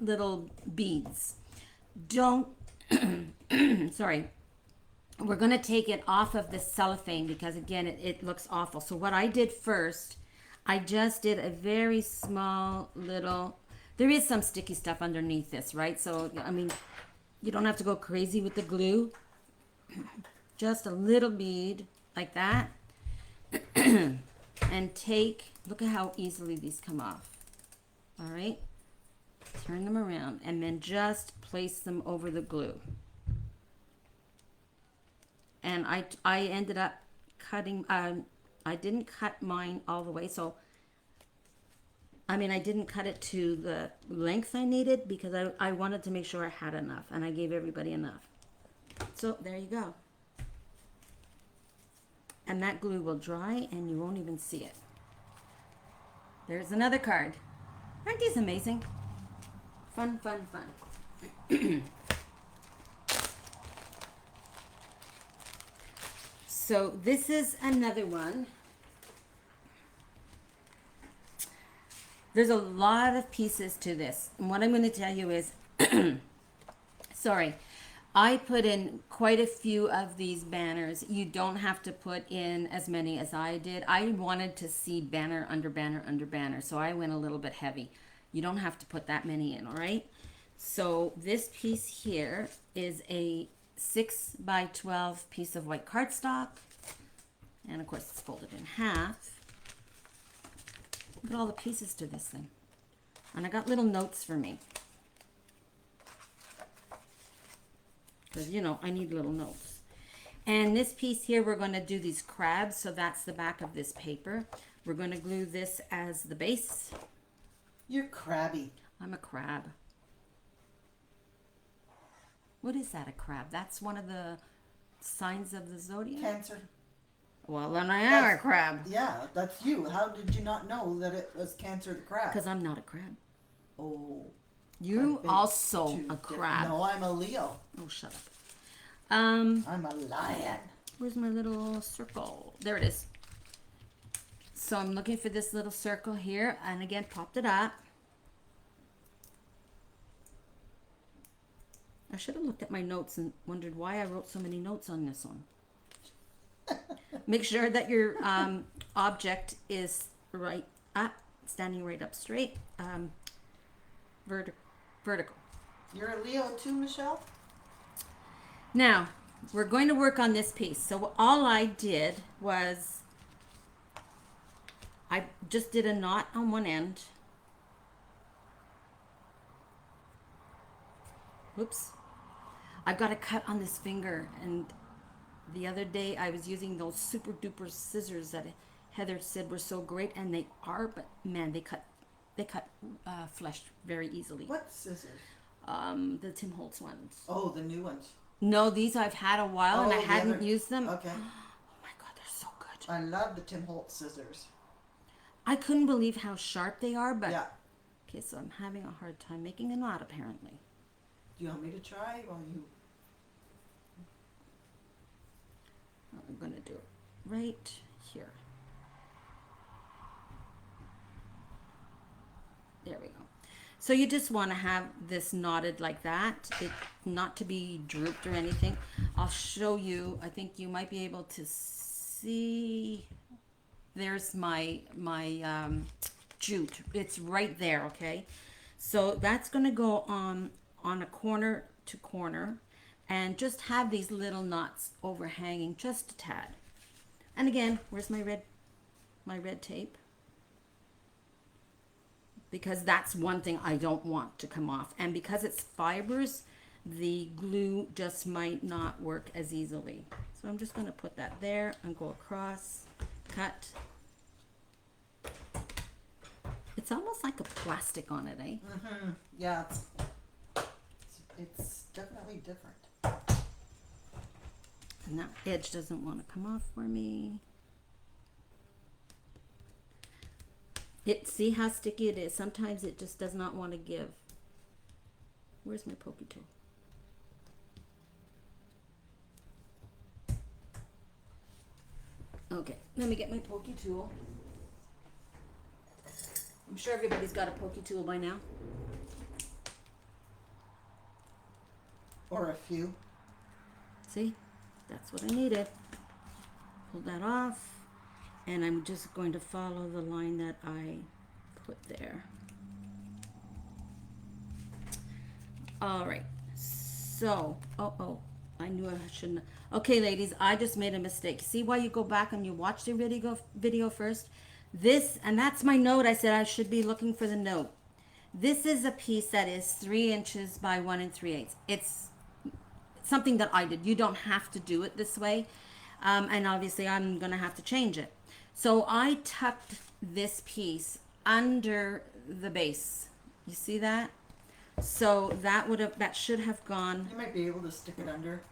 little beads. Don't, sorry, we're going to take it off of the cellophane because again it looks awful. So what I did first, I just did a very small little, there is some sticky stuff underneath this, right? So I mean, you don't have to go crazy with the glue. Just a little bead like that. And look at how easily these come off. All right, turn them around and then just place them over the glue. And I ended up cutting, I didn't cut mine all the way, so I didn't cut it to the length I needed because I wanted to make sure I had enough, and I gave everybody enough. So there you go. And that glue will dry and you won't even see it. There's another card. Aren't these amazing? Fun, fun, fun. So this is another one. There's a lot of pieces to this. And what I'm going to tell you is, sorry, I put in quite a few of these banners. You don't have to put in as many as I did. I wanted to see banner under banner under banner, so I went a little bit heavy. You don't have to put that many in, all right? So this piece here is a 6x12 piece of white cardstock. And of course it's folded in half. Look at all the pieces to this thing. And I got little notes for me. Because, I need little notes. And this piece here, we're going to do these crabs. So that's the back of this paper. We're going to glue this as the base. You're crabby. I'm a crab. What is that, a crab? That's one of the signs of the zodiac? Cancer. Well, then I am a That's- crab. Yeah, that's you. How did you not know that it was Cancer the crab? Because I'm not a crab. Oh, You I've been also to a di- crab. No, I'm a Leo. Oh, shut up. I'm a lion. Where's my little circle? There it is. So I'm looking for this little circle here, and again, popped it up. I should have looked at my notes and wondered why I wrote so many notes on this one. Make sure that your object is right up, standing right up straight, vertical. You're a Leo too, Michelle? Now, we're going to work on this piece. So all I did was I just did a knot on one end. Whoops. I've got a cut on this finger, and the other day I was using those super duper scissors that Heather said were so great, and they are, but man, they cut flesh very easily. What scissors? The Tim Holtz ones. Oh, the new ones. No, these I've had a while and I Oh, the hadn't other- used them. Okay. Oh my god, they're so good. I love the Tim Holtz scissors. I couldn't believe how sharp they are, but Yeah. okay, so I'm having a hard time making a knot apparently. Do you want me to try while you? I'm gonna do it right here. There we go. So you just want to have this knotted like that, it not to be drooped or anything. I'll show you. I think you might be able to see. There's my jute. It's right there. Okay, so that's going to go on a corner to corner, and just have these little knots overhanging just a tad. And again, where's my red tape? Because that's one thing I don't want to come off. And because it's fibers, the glue just might not work as easily. So I'm just going to put that there and go across, cut. It's almost like a plastic on it, eh? Mm-hmm. Yeah, it's definitely different. And that edge doesn't want to come off for me. See how sticky it is? Sometimes it just does not want to give. Where's my pokey tool? Okay, let me get my pokey tool. I'm sure everybody's got a pokey tool by now. Or a few. See? That's what I needed. Pull that off. And I'm just going to follow the line that I put there. All right. So, I knew I shouldn't. Okay, ladies, I just made a mistake. See why you go back and you watch the video first? This, and that's my note. I said I should be looking for the note. This is a piece that is 3 inches by 1 3/8. It's something that I did. You don't have to do it this way. And obviously I'm going to have to change it. So I tucked this piece under the base. You see that? So that should have gone. You might be able to stick it under.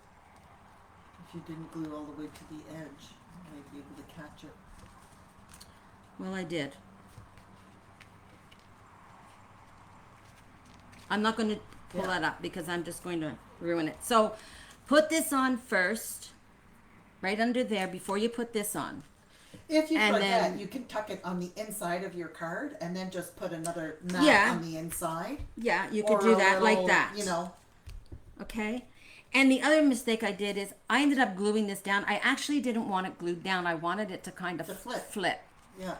If you didn't glue all the way to the edge, you might be able to catch it. Well, I did. I'm not going to pull Yeah. that up because I'm just going to ruin it. So put this on first, right under there before you put this on. If you And forget, then- you can tuck it on the inside of your card and then just put another mat Yeah. on the inside. Yeah, you Or could do a that like little, that. You know, Okay. And the other mistake I did is I ended up gluing this down. I actually didn't want it glued down. I wanted it to kind of To flip. flip. yeah.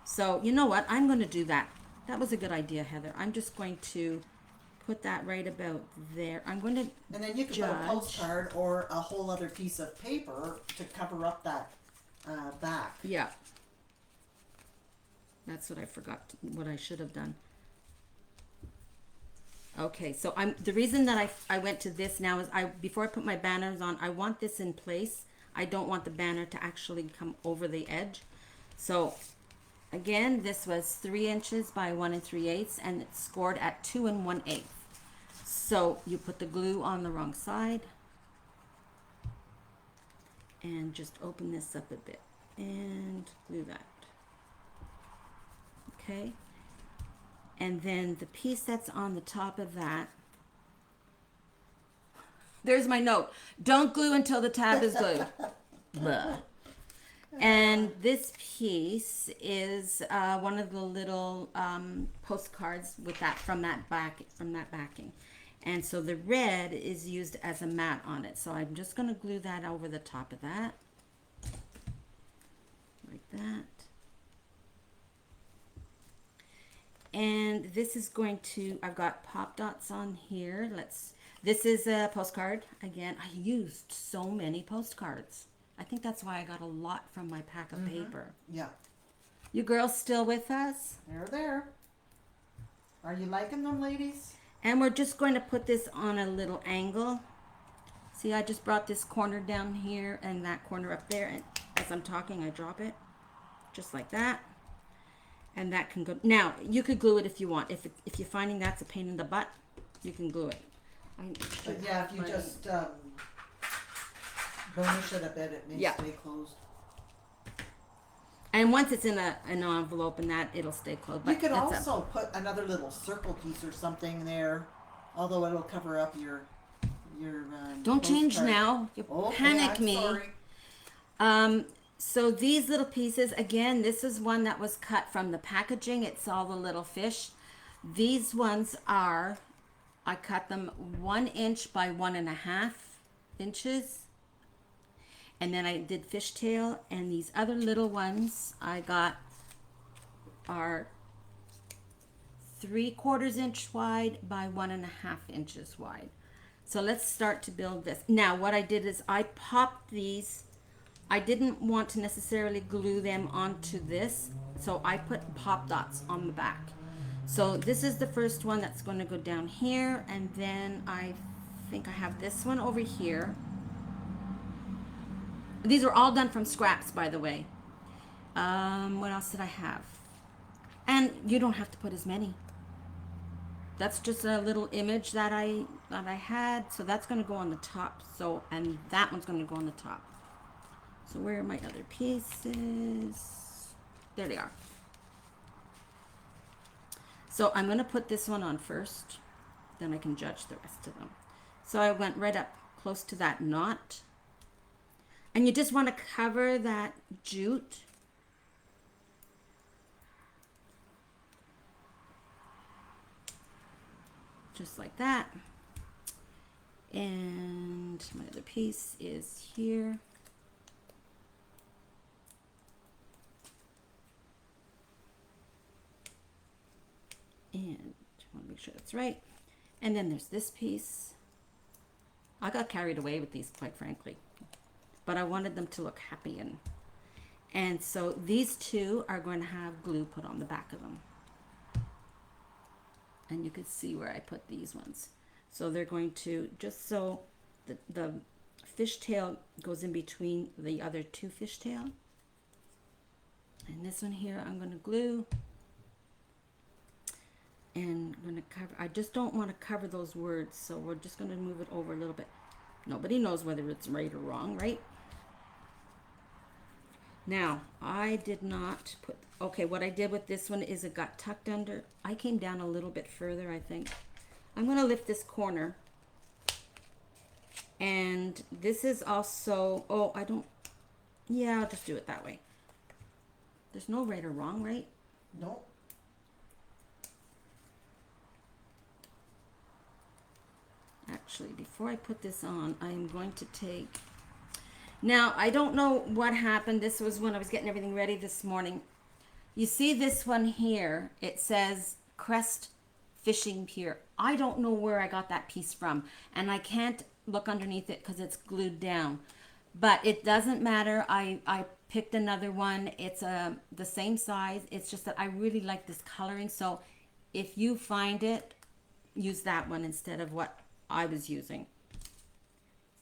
So you know what? I'm going to do that. That was a good idea, Heather. I'm just going to put that right about there. I'm going to And then you can put a Judge. postcard or a whole other piece of paper to cover up that back. Yeah. That's what I forgot, what I should have done. Okay, so the reason that I went to this now is before I put my banners on, I want this in place. I don't want the banner to actually come over the edge. So again, this was 3 inches by 1 3/8 and it's scored at 2 1/8. So you put the glue on the wrong side and just open this up a bit. and glue that. Okay. And then the piece that's on the top of that, there's my note. Don't glue until the tab is glued. Blah. And this piece is one of the little postcards with that from that backing. And so the red is used as a mat on it. So I'm just going to glue that over the top of that. Like that. And this is going to, I've got pop dots on here. This is a postcard. Again, I used so many postcards. I think that's why I got a lot from my pack of paper. Yeah. You girls still with us? They're there. Are you liking them, ladies? And we're just going to put this on a little angle. See, I just brought this corner down here and that corner up there. And as I'm talking, I drop it. Just like that. And that can go. Now, you could glue it if you want. If you're finding that's a pain in the butt, you can glue it. But yeah, if you just burnish it a bit, it may stay closed. And once it's in an envelope and that, it'll stay closed. But You could that's also put another little circle piece or something there, although it'll cover up your Don't change postcard. now. You Okay, panic I'm me. sorry. So these little pieces, again, this is one that was cut from the packaging. It's all the little fish. These ones are, I cut them 1 inch by 1.5 inches. And then I did fishtail, and these other little ones I got are 3/4 inch wide by 1.5 inches wide. So let's start to build this. Now what I did is I popped these. I didn't want to necessarily glue them onto this, so I put pop dots on the back. So this is the first one that's going to go down here, and then I think I have this one over here. These are all done from scraps, by the way. What else did I have? And you don't have to put as many. That's just a little image that I had. So that's going to go on the top. So, and that one's going to go on the top. So where are my other pieces? There they are. So I'm going to put this one on first. Then I can judge the rest of them. So I went right up close to that knot. And you just want to cover that jute. Just like that. And my other piece is here. And I want to make sure that's right. And then there's this piece. I got carried away with these, quite frankly. But I wanted them to look happy. And so these two are going to have glue put on the back of them. And you can see where I put these ones. So they're going to, just so the fishtail goes in between the other two fishtail. And this one here I'm going to glue. And I'm going to cover, I just don't want to cover those words, so we're just going to move it over a little bit. Nobody knows whether it's right or wrong, right? Now, I did not put, okay, what I did with this one is it got tucked under. I came down a little bit further, I think. I'm going to lift this corner. And this is also, oh, I don't, yeah, I'll just do it that way. There's no right or wrong, right? Nope. Actually, before I put this on, I'm going to take, now I don't know what happened. This was when I was getting everything ready this morning. You see this one here, it says Crest Fishing Pier. I don't know where I got that piece from, and I can't look underneath it because it's glued down, but it doesn't matter. I picked another one. It's the same size. It's just that I really like this coloring, so if you find it, use that one instead of what I was using.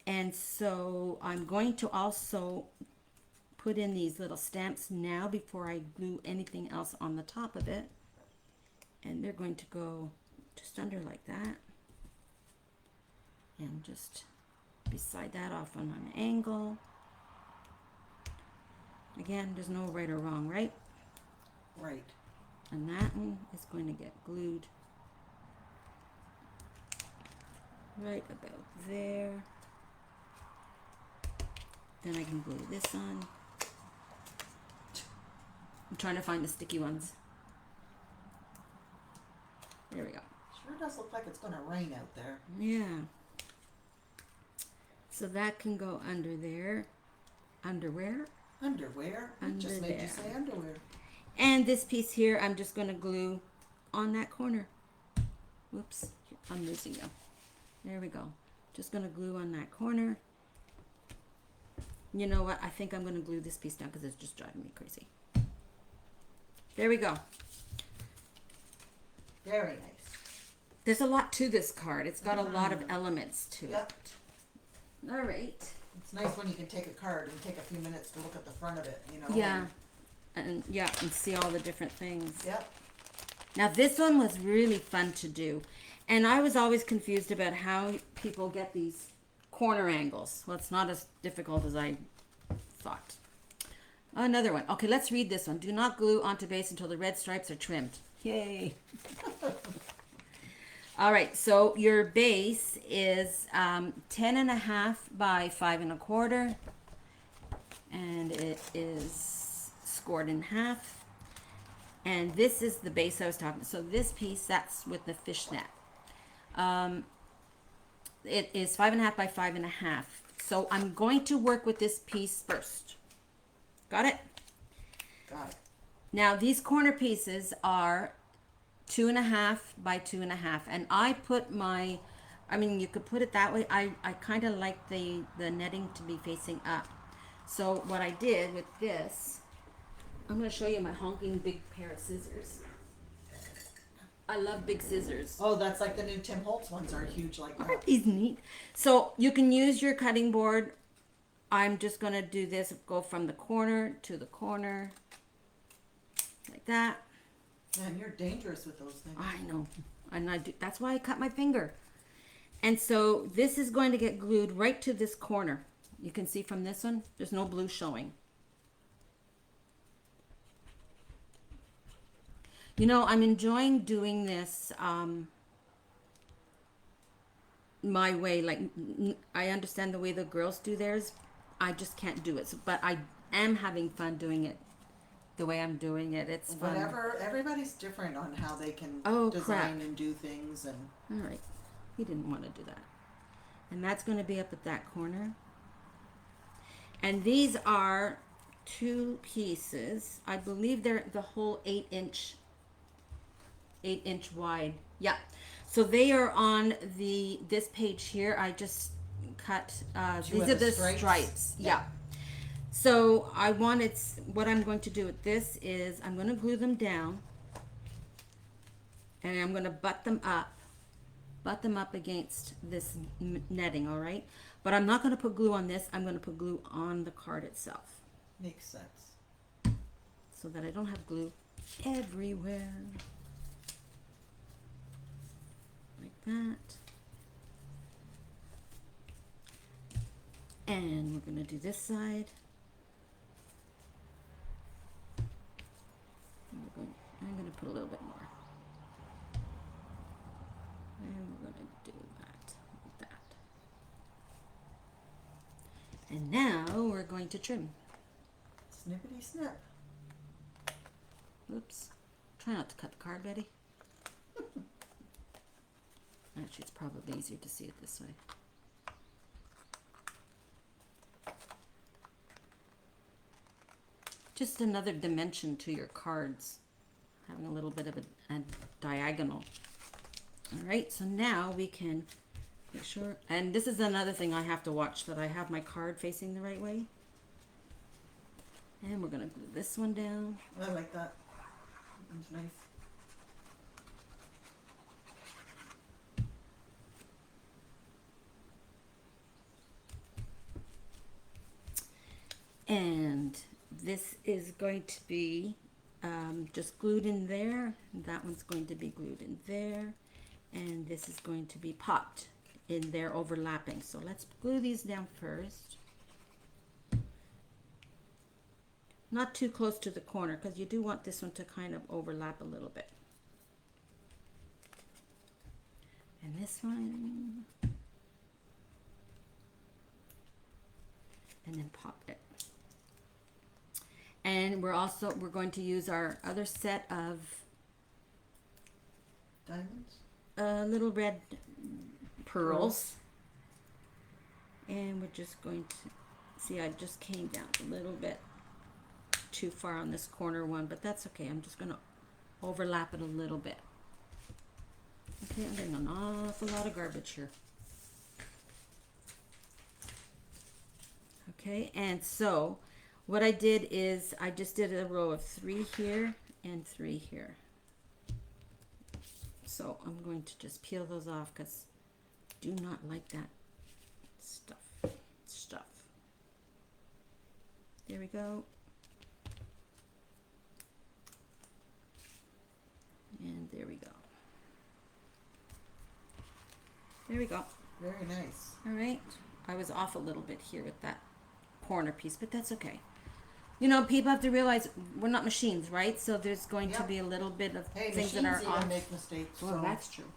And so I'm going to also put in these little stamps now before I glue anything else on the top of it. And they're going to go just under like that. And just beside that off on an angle. Again, there's no right or wrong, right? Right. And that one is going to get glued right about there. Then I can glue this on. I'm trying to find the sticky ones. There we go. Sure does look like it's gonna rain out there. Yeah. So that can go under there. Underwear. Underwear? I just Under made you there. say underwear. And this piece here, I'm just going to glue on that corner. Whoops, I'm losing them. There we go. Just going to glue on that corner. You know what? I think I'm going to glue this piece down because it's just driving me crazy. There we go. Very nice. There's a lot to this card. It's got a lot of elements to Yep. it. All right. It's nice when you can take a card and take a few minutes to look at the front of it, you know? Yeah. And yeah, and see all the different things. Yep. Now this one was really fun to do. And I was always confused about how people get these corner angles. Well, it's not as difficult as I thought. Another one. Okay, let's read this one. Do not glue onto base until the red stripes are trimmed. Yay. All right, so your base is 10.5 by 5 1/4. And it is scored in half. And this is the base I was talking about. So this piece, that's with the fishnet. It is 5.5 by 5 1/2. So I'm going to work with this piece first. Got it? Got it. Now these corner pieces are 2.5 by 2.5. And I put my, I mean, you could put it that way. I kind of like the netting to be facing up. So what I did with this, I'm going to show you my honking big pair of scissors. I love big scissors. Oh, that's like the new Tim Holtz ones are huge like that. Aren't these neat? So you can use your cutting board. I'm just going to do this, go from the corner to the corner, like that. Man, you're dangerous with those things. I know. And I do, that's why I cut my finger. And so this is going to get glued right to this corner. You can see from this one, there's no blue showing. You know, I'm enjoying doing this my way. Like, I understand the way the girls do theirs. I just can't do it. So, but I am having fun doing it the way I'm doing it. It's fun. Whatever, everybody's different on how they can Oh, design crap. and do things. And All right. He didn't want to do that. And that's going to be up at that corner. And these are 2 pieces. I believe they're the whole 8-inch wide. Yeah. So they are on this page here. I just cut, Two these of are the the stripes? stripes. Yeah. Yeah. So what I'm going to do with this is I'm going to glue them down. And I'm going to butt them up against this netting, all right? But I'm not going to put glue on this. I'm going to put glue on the card itself makes sense. so that I don't have glue everywhere. Like that. And we're going to do this side. I'm going to put a little bit more. And we're going to do that like that. And now we're going to trim. Snippety snip. Oops. Try not to cut the card, Betty. Actually, it's probably easier to see it this way. Just another dimension to your cards. Having a little bit of a diagonal. All right, so now we can make sure, and this is another thing I have to watch, that I have my card facing the right way. And we're gonna glue this one down. I like that. That's nice. And this is going to be just glued in there. That one's going to be glued in there. And this is going to be popped in there, overlapping. So let's glue these down first. not too close to the corner, because you do want this one to kind of overlap a little bit. And this one, and then pop it. And we're going to use our other set of Diamonds? little red pearls. And we're just going to, see, I just came down a little bit too far on this corner one, but that's okay. I'm just going to overlap it a little bit. Okay, I'm getting an awful lot of garbage here. Okay, and so what I did is I just did a row of 3 here and 3 here. So I'm going to just peel those off because I do not like that stuff. There we go. And there we go. There we go. Very nice. All right. I was off a little bit here with that corner piece, but that's okay. You know, people have to realize we're not machines, right? So there's going to Yep. be a little bit of Hey, things machines that are even off. make mistakes. Well, so that's true.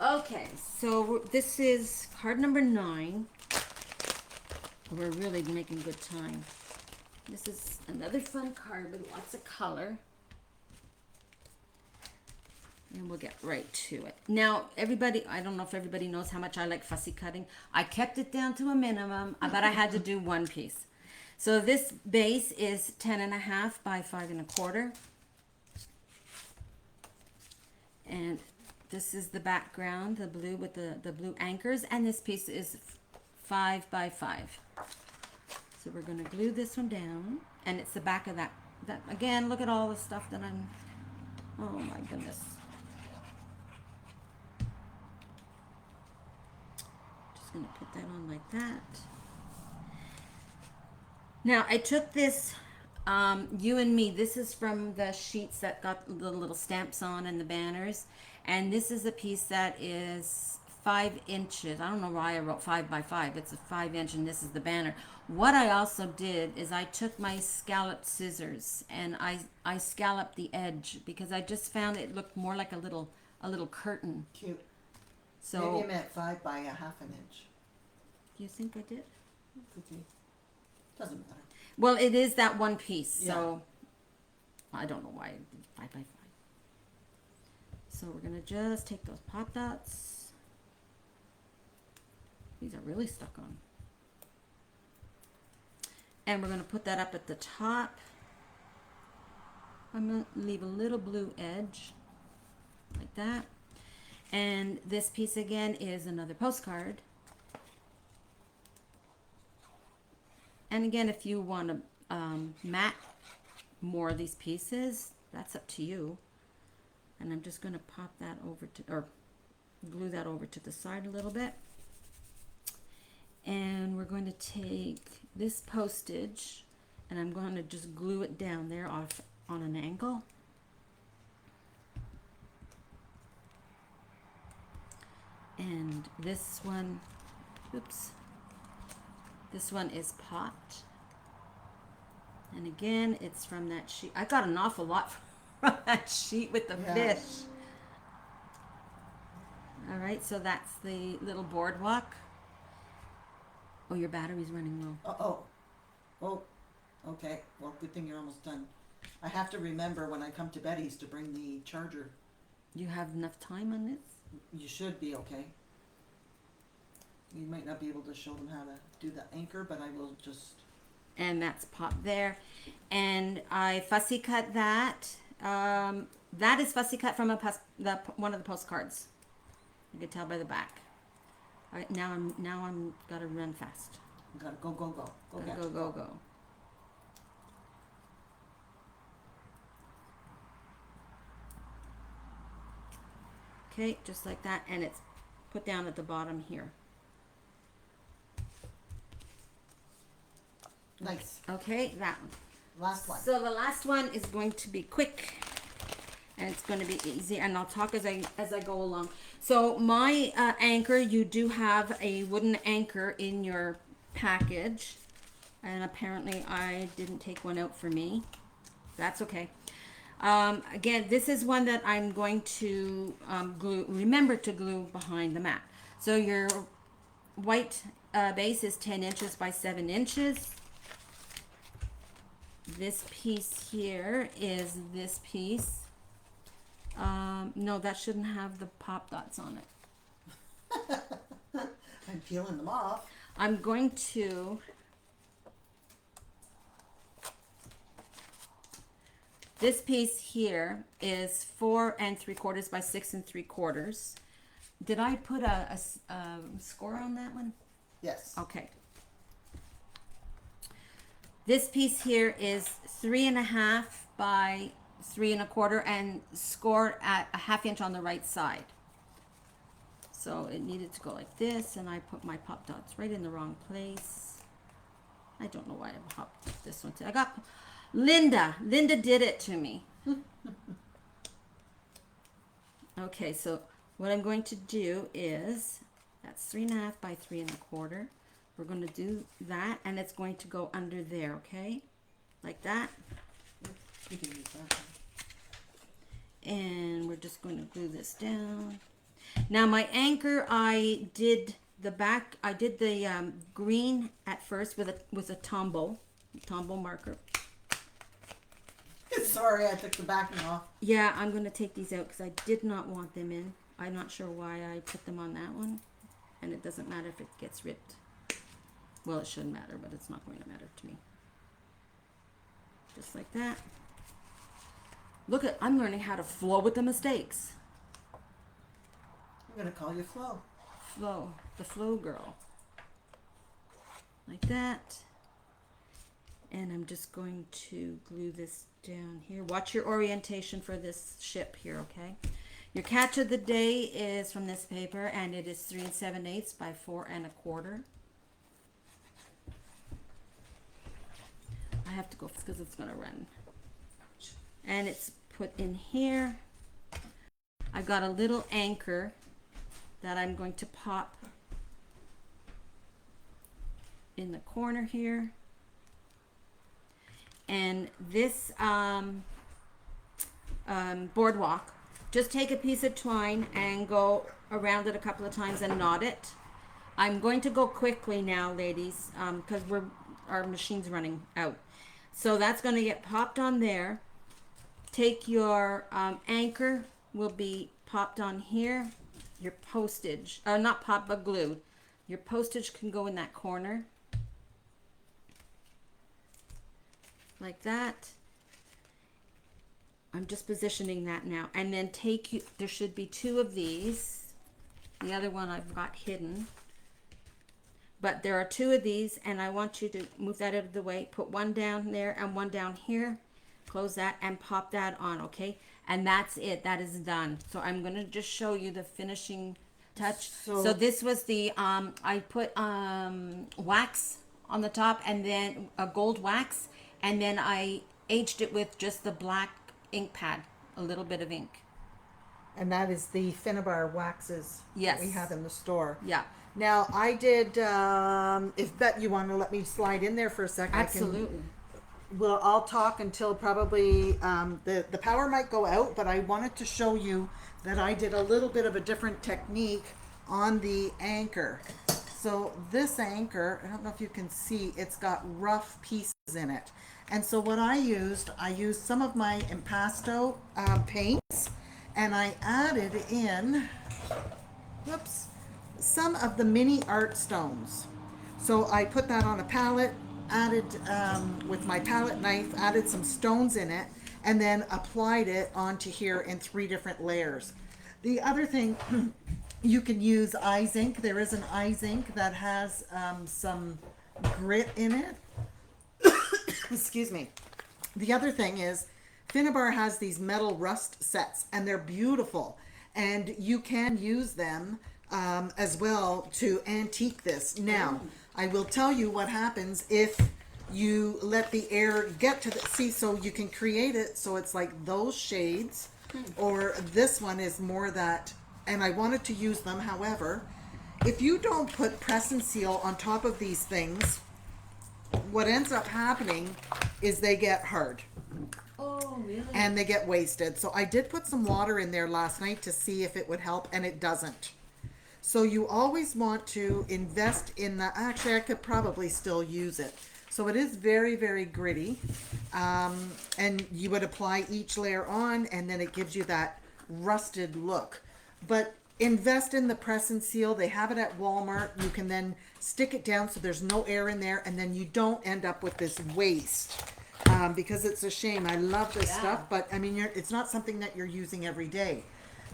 Okay, so this is card number 9. We're really making good time. This is another fun card with lots of color. And we'll get right to it. Now, everybody, I don't know if everybody knows how much I like fussy cutting. I kept it down to a minimum, but I had to do one piece. So this base is 10.5 by 5 1/4. And this is the background, the blue with the blue anchors. And this piece is 5 by 5. So we're going to glue this one down. And it's the back of that. Again, look at all the stuff that I'm, oh my goodness. Just going to put that on like that. Now, I took this You and Me. This is from the sheets that got the little stamps on and the banners. And this is a piece that is 5 inches. I don't know why I wrote 5 by 5. It's a 5 inch and this is the banner. What I also did is I took my scalloped scissors and I scalloped the edge because I just found it looked more like a little curtain. cute. So Maybe you meant 5 by 1/2 inch. do you think I did? Could be. Doesn't matter. Well, it is that one piece, so I don't know why I did 5 by 5. So we're gonna just take those pop dots. These are really stuck on. And we're gonna put that up at the top. I'm gonna leave a little blue edge, like that. And this piece again is another postcard. And again, if you want to mat more of these pieces, that's up to you. And I'm just going to pop that over to, or glue that over to the side a little bit. And we're going to take this postage and I'm going to just glue it down there off on an angle. And this one, oops. This one is popped. And again, it's from that sheet. I got an awful lot from that sheet with the fish. All right, so that's the little boardwalk. Oh, your battery's running low. Oh, okay. Well, good thing you're almost done. I have to remember when I come to Betty's to bring the charger. You have enough time on this? You should be okay. You might not be able to show them how to do the anchor, but I will just... And that's popped there. And I fussy cut that. That is fussy cut from one of the postcards. You can tell by the back. All right, now I'm gotta run fast. Gotta go. Go. Okay, just like that, and it's put down at the bottom here. Nice. Okay, that one. Last one. So the last one is going to be quick, and it's going to be easy, and I'll talk as I go along. So my anchor, you do have a wooden anchor in your package. And apparently I didn't take one out for me. That's okay. Again, this is one that I'm going to remember to glue behind the mat. So your white base is 10 inches by 7 inches. This piece here is this piece. No, that shouldn't have the pop dots on it. I'm peeling them off. I'm going to this piece here is 4 3/4 by 6 3/4. Did I put a score on that one? Yes. Okay. This piece here is 3.5 by 3 1/4 and scored at a 1/2 inch on the right side. So it needed to go like this, and I put my pop dots right in the wrong place. I don't know why I popped this one. I got Linda. Linda did it to me. Okay, so what I'm going to do is that's 3.5 by 3 1/4. We're going to do that, and it's going to go under there, okay? Like that. You can use that one. And we're just going to glue this down. Now my anchor, I did the back. I did the green at first with a Tombow marker. Sorry, I took the backing off. Yeah, I'm going to take these out because I did not want them in. I'm not sure why I put them on that one, and it doesn't matter if it gets ripped. Well, it shouldn't matter, but it's not going to matter to me. Just like that. Look at, I'm learning how to flow with the mistakes. I'm gonna call you Flo. Flow, the flow girl. Like that. And I'm just going to glue this down here. Watch your orientation for this ship here, okay? Your catch of the day is from this paper, and it is 3 7/8 by 4 1/4. I have to go because it's gonna run. And it's put in here. I've got a little anchor that I'm going to pop in the corner here. And this boardwalk, just take a piece of twine and go around it a couple of times and knot it. I'm going to go quickly now, ladies, because our machine's running out. So that's going to get popped on there. Take your anchor, will be popped on here. Your postage, not popped but glued. Your postage can go in that corner. Like that. I'm just positioning that now. And then there should be 2 of these. The other one I've got hidden. But there are 2 of these, and I want you to move that out of the way. Put one down there and one down here. Close that and pop that on, okay? And that's it. That is done. So I'm going to just show you the finishing touch. So this was the, I put wax on the top, and then a gold wax. And then I aged it with just the black ink pad, a little bit of ink. And that is the Finnabar waxes Yes. that we have in the store. Yeah. Now, I did, if Bet you want to let me slide in there for a second. Absolutely. I'll talk until probably the power might go out, but I wanted to show you that I did a little bit of a different technique on the anchor. So this anchor, I don't know if you can see, it's got rough pieces in it. And so what I used some of my impasto paints, and I added in, whoops, some of the mini art stones. So I put that on a palette, added with my palette knife, added some stones in it, and then applied it onto here in 3 different layers. The other thing, you can use eyes ink. There is an eyes ink that has some grit in it. Excuse me. The other thing is, Finnabar has these metal rust sets, and they're beautiful, and you can use them as well to antique this. Now, I will tell you what happens if you let the air get to so you can create it so it's like those shades, or this one is more that, and I wanted to use them. However, if you don't put press and seal on top of these things, what ends up happening is they get hard Oh, really? and they get wasted. So I did put some water in there last night to see if it would help, and it doesn't. So you always want to invest in the, actually I could probably still use it. So it is very, very gritty. And you would apply each layer on, and then it gives you that rusted look. But invest in the press and seal. They have it at Walmart. You can then stick it down so there's no air in there, and then you don't end up with this waste. Because it's a shame. I love this stuff, but I mean, it's not something that you're using every day.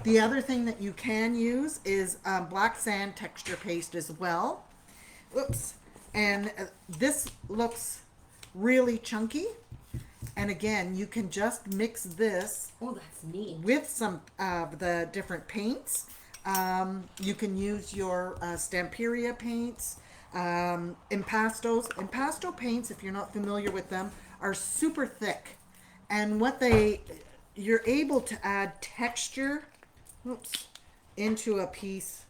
The other thing that you can use is black sand texture paste as well. Oops. And this looks really chunky. And again, you can just mix this Oh, that's neat. with some of the different paints. You can use your Stamperia paints, Impastos. Impasto paints, if you're not familiar with them, are super thick. And you're able to add texture, into a piece,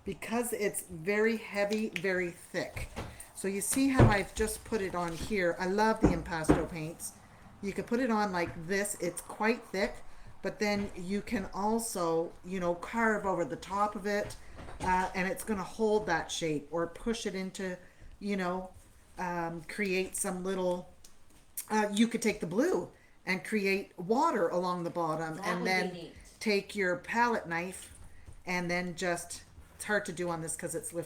because it's very heavy, very thick. So you see how I've just put it on here. I love the Impasto paints. You can put it on like this. It's quite thick, but then you can also, carve over the top of it, and it's going to hold that shape, or push it into, create some little, you could take the blue and create water along the bottom, That and would then be neat. take your palette knife and then just, it's hard to do on this because it's lifted.